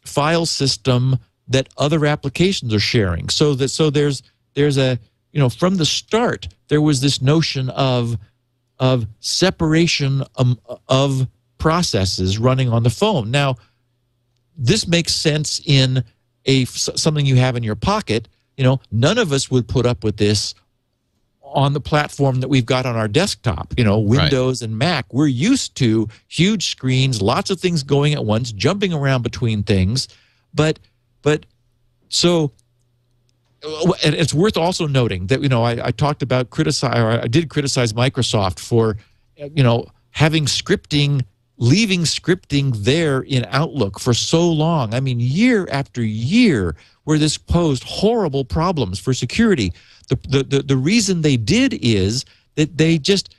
file system that other applications are sharing. So there's a from the start there was this notion of separation of processes running on the phone. Now, this makes sense in something you have in your pocket. None of us would put up with this on the platform that we've got on our desktop. Windows and Mac. We're used to huge screens, lots of things going at once, jumping around between things. But so. And it's worth also noting that I talked about I did criticize Microsoft for having leaving scripting there in Outlook for so long. I mean, year after year, where this posed horrible problems for security. The reason they did is that they just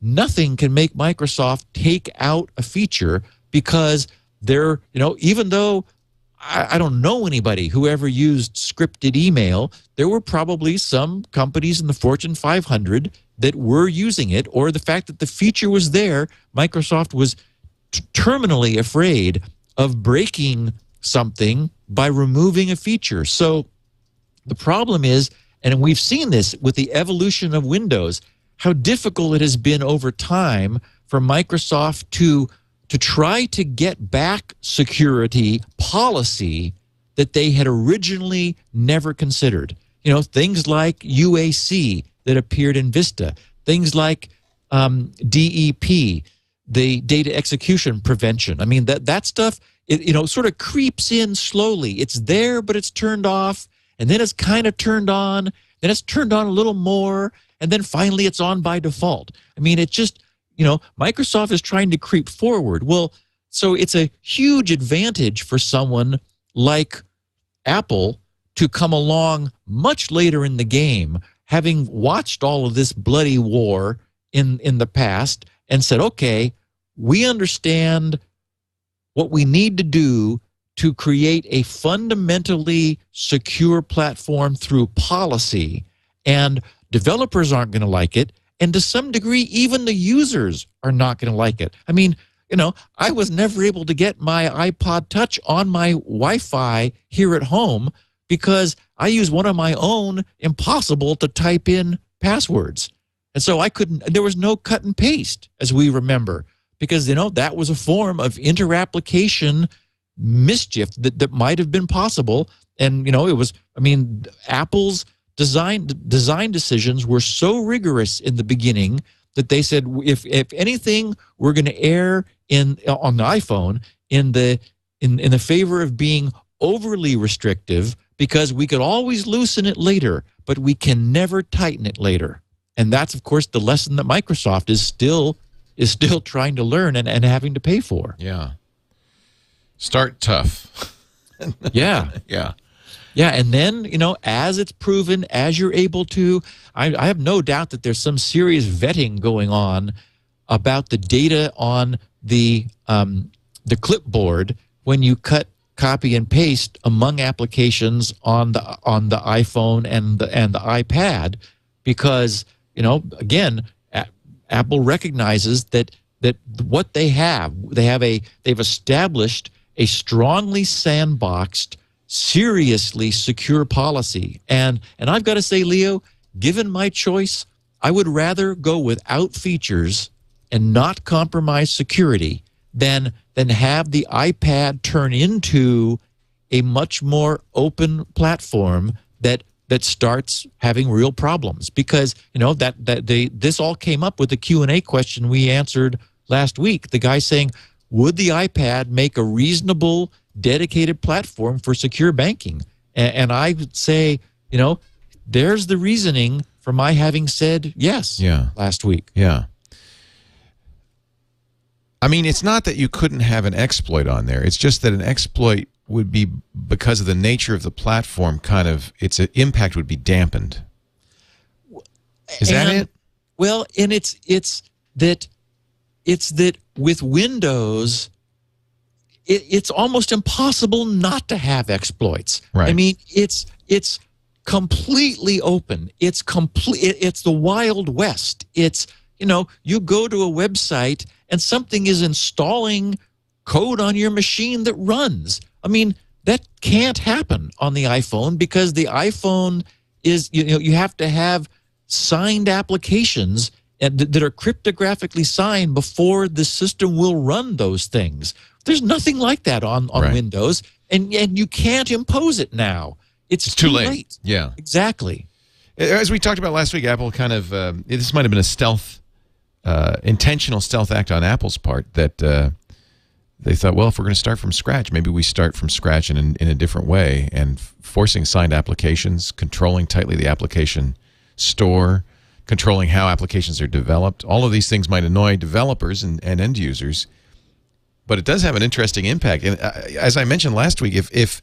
nothing can make Microsoft take out a feature, because they're even though I don't know anybody who ever used scripted email, there were probably some companies in the Fortune 500 that were using it, or the fact that the feature was there, Microsoft was terminally afraid of breaking something by removing a feature. So the problem is, and we've seen this with the evolution of Windows, how difficult it has been over time for Microsoft to try to get back security policy that they had originally never considered. Things like UAC that appeared in Vista, things like DEP, the data execution prevention. I mean, that stuff, sort of creeps in slowly. It's there, but it's turned off, and then it's kind of turned on, then it's turned on a little more, and then finally it's on by default. I mean, it just, Microsoft is trying to creep forward. Well, so it's a huge advantage for someone like Apple to come along much later in the game, having watched all of this bloody war in the past, and said, okay, we understand what we need to do to create a fundamentally secure platform through policy, and developers aren't going to like it, and to some degree, even the users are not going to like it. I mean, I was never able to get my iPod Touch on my Wi-Fi here at home because I use one of my own, impossible to type in passwords. And so there was no cut and paste, as we remember, because, that was a form of inter-application mischief that might have been possible. And, Apple's design decisions were so rigorous in the beginning that they said, if anything, we're going to err on the iPhone in the favor of being overly restrictive, because we could always loosen it later, but we can never tighten it later. And that's, of course, the lesson that Microsoft is still trying to learn and having to pay for. Yeah. Start tough. Yeah. Yeah. Yeah, and then, as it's proven, as you're able to, I have no doubt that there's some serious vetting going on about the data on the clipboard when you cut, copy, and paste among applications on the iPhone and the iPad, because, again, Apple recognizes that what they've established a strongly sandboxed, seriously secure policy. And I've got to say, Leo, given my choice, I would rather go without features and not compromise security than have the iPad turn into a much more open platform that starts having real problems. Because this all came up with the Q&A question we answered last week. The guy saying, would the iPad make a reasonable, dedicated platform for secure banking? And I would say, there's the reasoning for my having said yes last week. Yeah. I mean, it's not that you couldn't have an exploit on there. It's just that an exploit would be, because of the nature of the platform, its impact would be dampened. Is that it? Well, and it's that with Windows, it's almost impossible not to have exploits. Right. I mean, it's completely open. It's the Wild West. It's, you go to a website and something is installing code on your machine that runs. I mean, that can't happen on the iPhone, because the iPhone is, you have to have signed applications that are cryptographically signed before the system will run those things. There's nothing like that on right. Windows, and you can't impose it now. It's too late. Yeah, exactly. As we talked about last week, Apple this might have been a intentional stealth act on Apple's part, that they thought, well, if we're going to start from scratch, maybe we start from scratch in a different way, and forcing signed applications, controlling tightly the application store, controlling how applications are developed. All of these things might annoy developers and end users, but it does have an interesting impact. And as I mentioned last week, if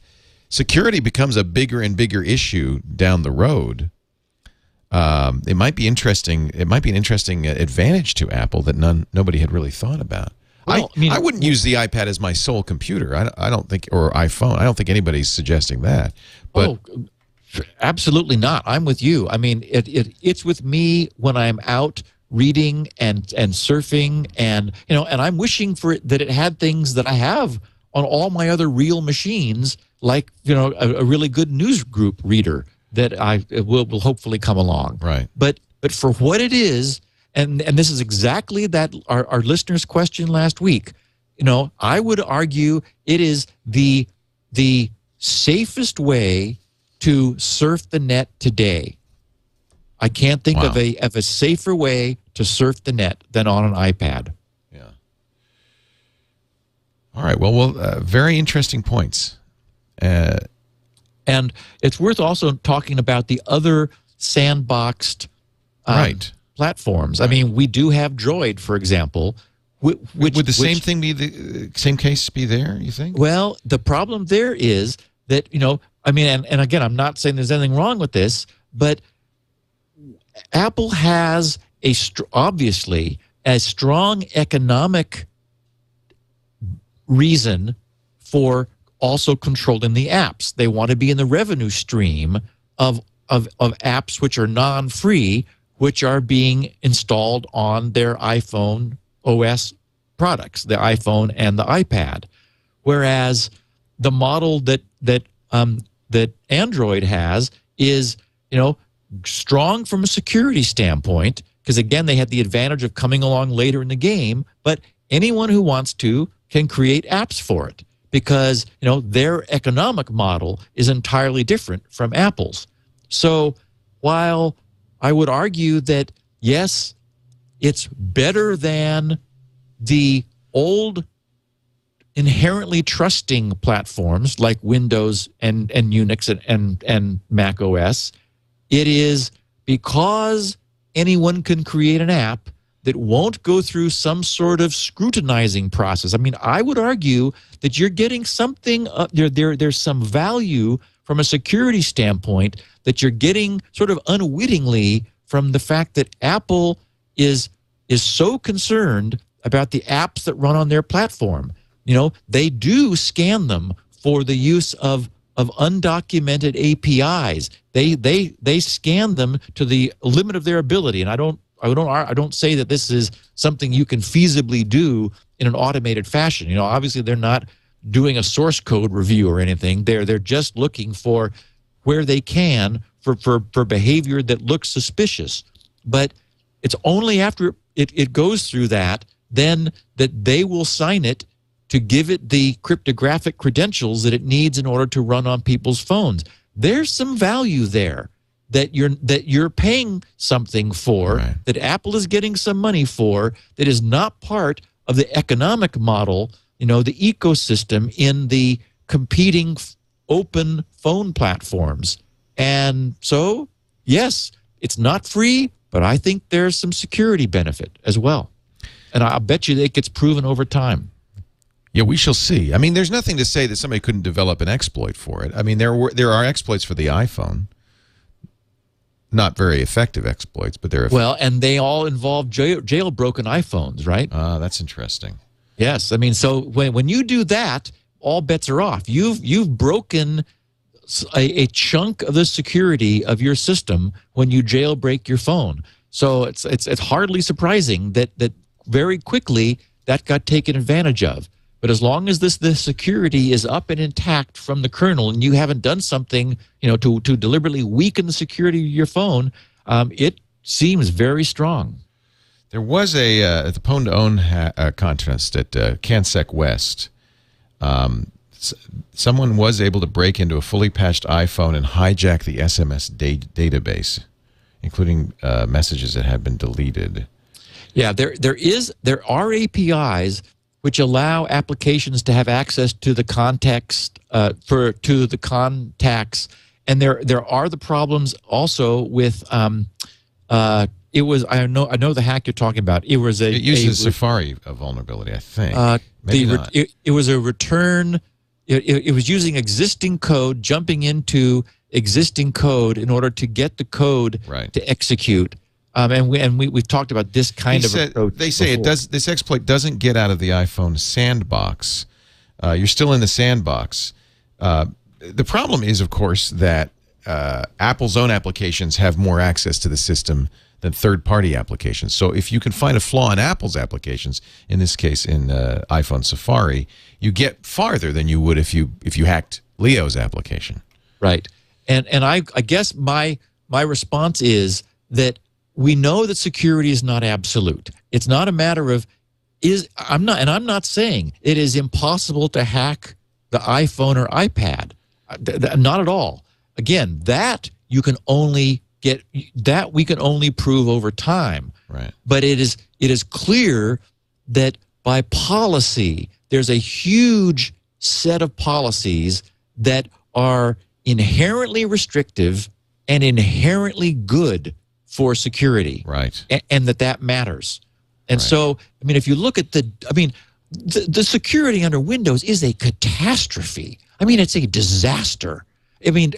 security becomes a bigger and bigger issue down the road, it might be interesting. It might be an interesting advantage to Apple that nobody had really thought about. Well, I wouldn't use the iPad as my sole computer. I don't think, or iPhone. I don't think anybody's suggesting that. But absolutely not. I'm with you. I mean, it's with me when I'm out reading and surfing, and and I'm wishing for it that it had things that I have on all my other real machines, like a really good news group reader that I will hopefully come along. Right. But for what it is, and this is exactly that our listener's question last week. I would argue it is the safest way to surf the net today. I can't think of a safer way to surf the net than on an iPad. Yeah. All right. Well, very interesting points. And it's worth also talking about the other sandboxed platforms. I mean, we do have Droid, for example. Would the same thing be the same case be there, you think? Well, the problem there is that, I mean, and again, I'm not saying there's anything wrong with this, but Apple has obviously a strong economic reason for also controlling the apps. They want to be in the revenue stream of apps which are non-free, which are being installed on their iPhone OS products, the iPhone and the iPad. Whereas the model that Android has is, strong from a security standpoint, because again, they had the advantage of coming along later in the game, but anyone who wants to can create apps for it, because their economic model is entirely different from Apple's. So while I would argue that yes, it's better than the old inherently trusting platforms like Windows and Unix and Mac OS, it is because anyone can create an app that won't go through some sort of scrutinizing process. I mean, I would argue that you're getting something, there's some value from a security standpoint that you're getting sort of unwittingly from the fact that Apple is so concerned about the apps that run on their platform. They do scan them for the use of undocumented APIs. They scan them to the limit of their ability, and I don't say that this is something you can feasibly do in an automated fashion. Obviously they're not doing a source code review or anything. They're just looking for where they can for behavior that looks suspicious. But it's only after it goes through that then that they will sign it to give it the cryptographic credentials that it needs in order to run on people's phones. There's some value there that you're paying something for, right, that Apple is getting some money for, that is not part of the economic model, the ecosystem in the competing open phone platforms. And so, yes, it's not free, but I think there's some security benefit as well. And I'll bet you that it gets proven over time. Yeah, we shall see. I mean, there's nothing to say that somebody couldn't develop an exploit for it. I mean, there are exploits for the iPhone. Not very effective exploits, but they're well, and they all involve jailbroken iPhones, right? That's interesting. Yes, I mean, so when you do that, all bets are off. You've broken a chunk of the security of your system when you jailbreak your phone. So it's hardly surprising that very quickly that got taken advantage of. But as long as the security is up and intact from the kernel, and you haven't done something, to deliberately weaken the security of your phone, it seems very strong. There was at the Pwn to Own contest at CanSec West. Someone was able to break into a fully patched iPhone and hijack the SMS database, including messages that had been deleted. Yeah, there are APIs which allow applications to have access to the context to the contacts, and there are the problems also with it was I know the hack you're talking about. It uses Safari vulnerability, I think. It was a return. It was using existing code, jumping into existing code in order to get the code to execute. And we've talked about this kind of approach. They say before. This exploit doesn't get out of the iPhone sandbox. You're still in the sandbox. The problem is, of course, that Apple's own applications have more access to the system than third-party applications. So if you can find a flaw in Apple's applications, in this case in iPhone Safari, you get farther than you would if you hacked Leo's application. Right. And I guess my response is that we know that security is not absolute. It's not a matter of I'm not saying it is impossible to hack the iPhone or iPad. Not at all. Again, that you can only get, that we can only prove over time. Right. But it is clear that by policy, there's a huge set of policies that are inherently restrictive and inherently good for security. Right. And that matters. And Right. so, I mean, if you look at the security under Windows is a catastrophe. I mean, it's a disaster. I mean,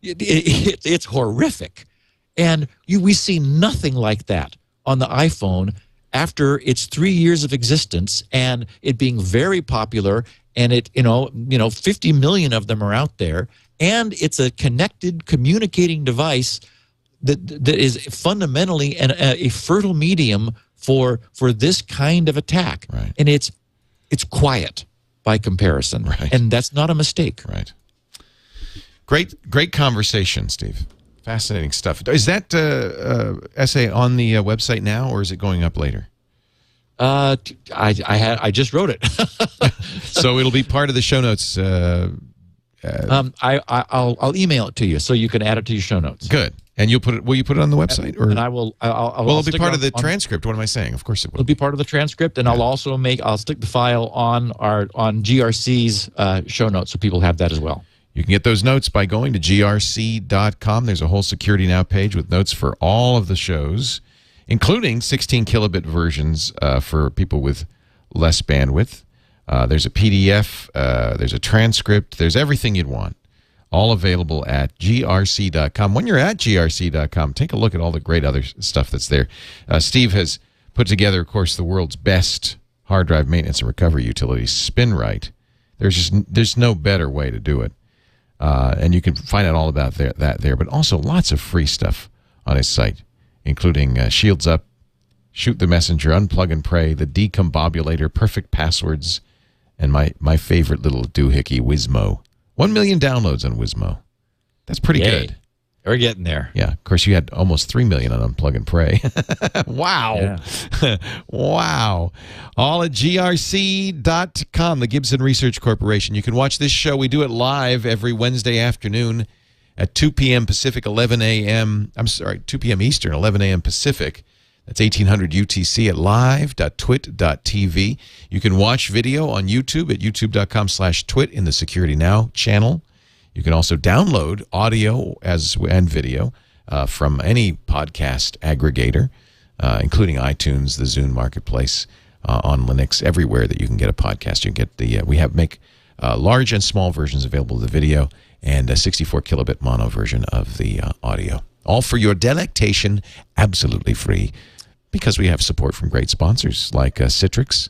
it's horrific. And we see nothing like that on the iPhone after its 3 years of existence and it being very popular, and 50 million of them are out there, and it's a connected, communicating device that is fundamentally a fertile medium for this kind of attack. Right. And it's quiet by comparison. Right. And that's not a mistake. Right. Great conversation, Steve. Fascinating stuff. Is that essay on the website now, or is it going up later? I just wrote it. So it'll be part of the show notes. I'll email it to you so you can add it to your show notes. Good. And will you put it on the website, or? And I will. It'll be part of the transcript. What am I saying? Of course it will. It'll be part of the transcript, and I'll stick the file on GRC's show notes so people have that as well. You can get those notes by going to grc.com. There's a whole Security Now page with notes for all of the shows, including 16 kilobit versions for people with less bandwidth. There's a PDF. There's a transcript. There's everything you'd want. All available at grc.com. When you're at grc.com, take a look at all the great other stuff that's there. Steve has put together, of course, the world's best hard drive maintenance and recovery utility, Spinrite. There's no better way to do it. And you can find out all about that there, but also lots of free stuff on his site, including Shields Up, Shoot the Messenger, Unplug and Pray, the Decombobulator, Perfect Passwords, and my favorite little doohickey, Wizmo. 1 million downloads on Wizmo. That's pretty good. We're getting there. Yeah. Of course, you had almost 3 million on Unplug and Pray. Wow. Yeah. Wow. All at grc.com, the Gibson Research Corporation. You can watch this show. We do it live every Wednesday afternoon at 2 p.m. Pacific, 11 a.m. 2 p.m. Eastern, 11 a.m. Pacific. That's 1800 UTC at live.twit.tv. You can watch video on YouTube at youtube.com/twit in the Security Now channel. You can also download audio and video from any podcast aggregator, including iTunes, the Zune Marketplace, on Linux, everywhere that you can get a podcast. You can get we make large and small versions available of the video, and a 64 kilobit mono version of the audio. All for your delectation, absolutely free, because we have support from great sponsors like Citrix,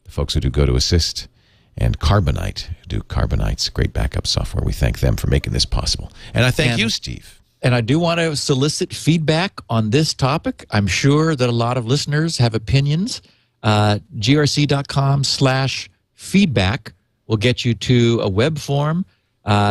the folks who do GoToAssist, and Carbonite, who do Carbonite's great backup software. We thank them for making this possible. And I thank you, Steve. And I do want to solicit feedback on this topic. I'm sure that a lot of listeners have opinions. grc.com/feedback will get you to a web form.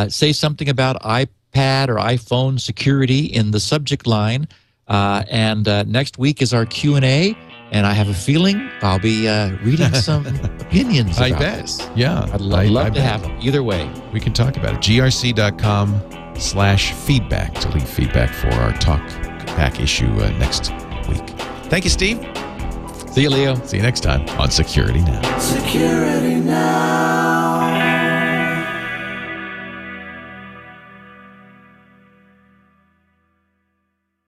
Say something about iPad or iPhone security in the subject line. And next week is our Q&A. And I have a feeling I'll be reading some opinions about this. Yeah. I'd love to have them. Either way. We can talk about it. grc.com/feedback to leave feedback for our talk back issue next week. Thank you, Steve. See you, Leo. See you next time on Security Now. Security Now.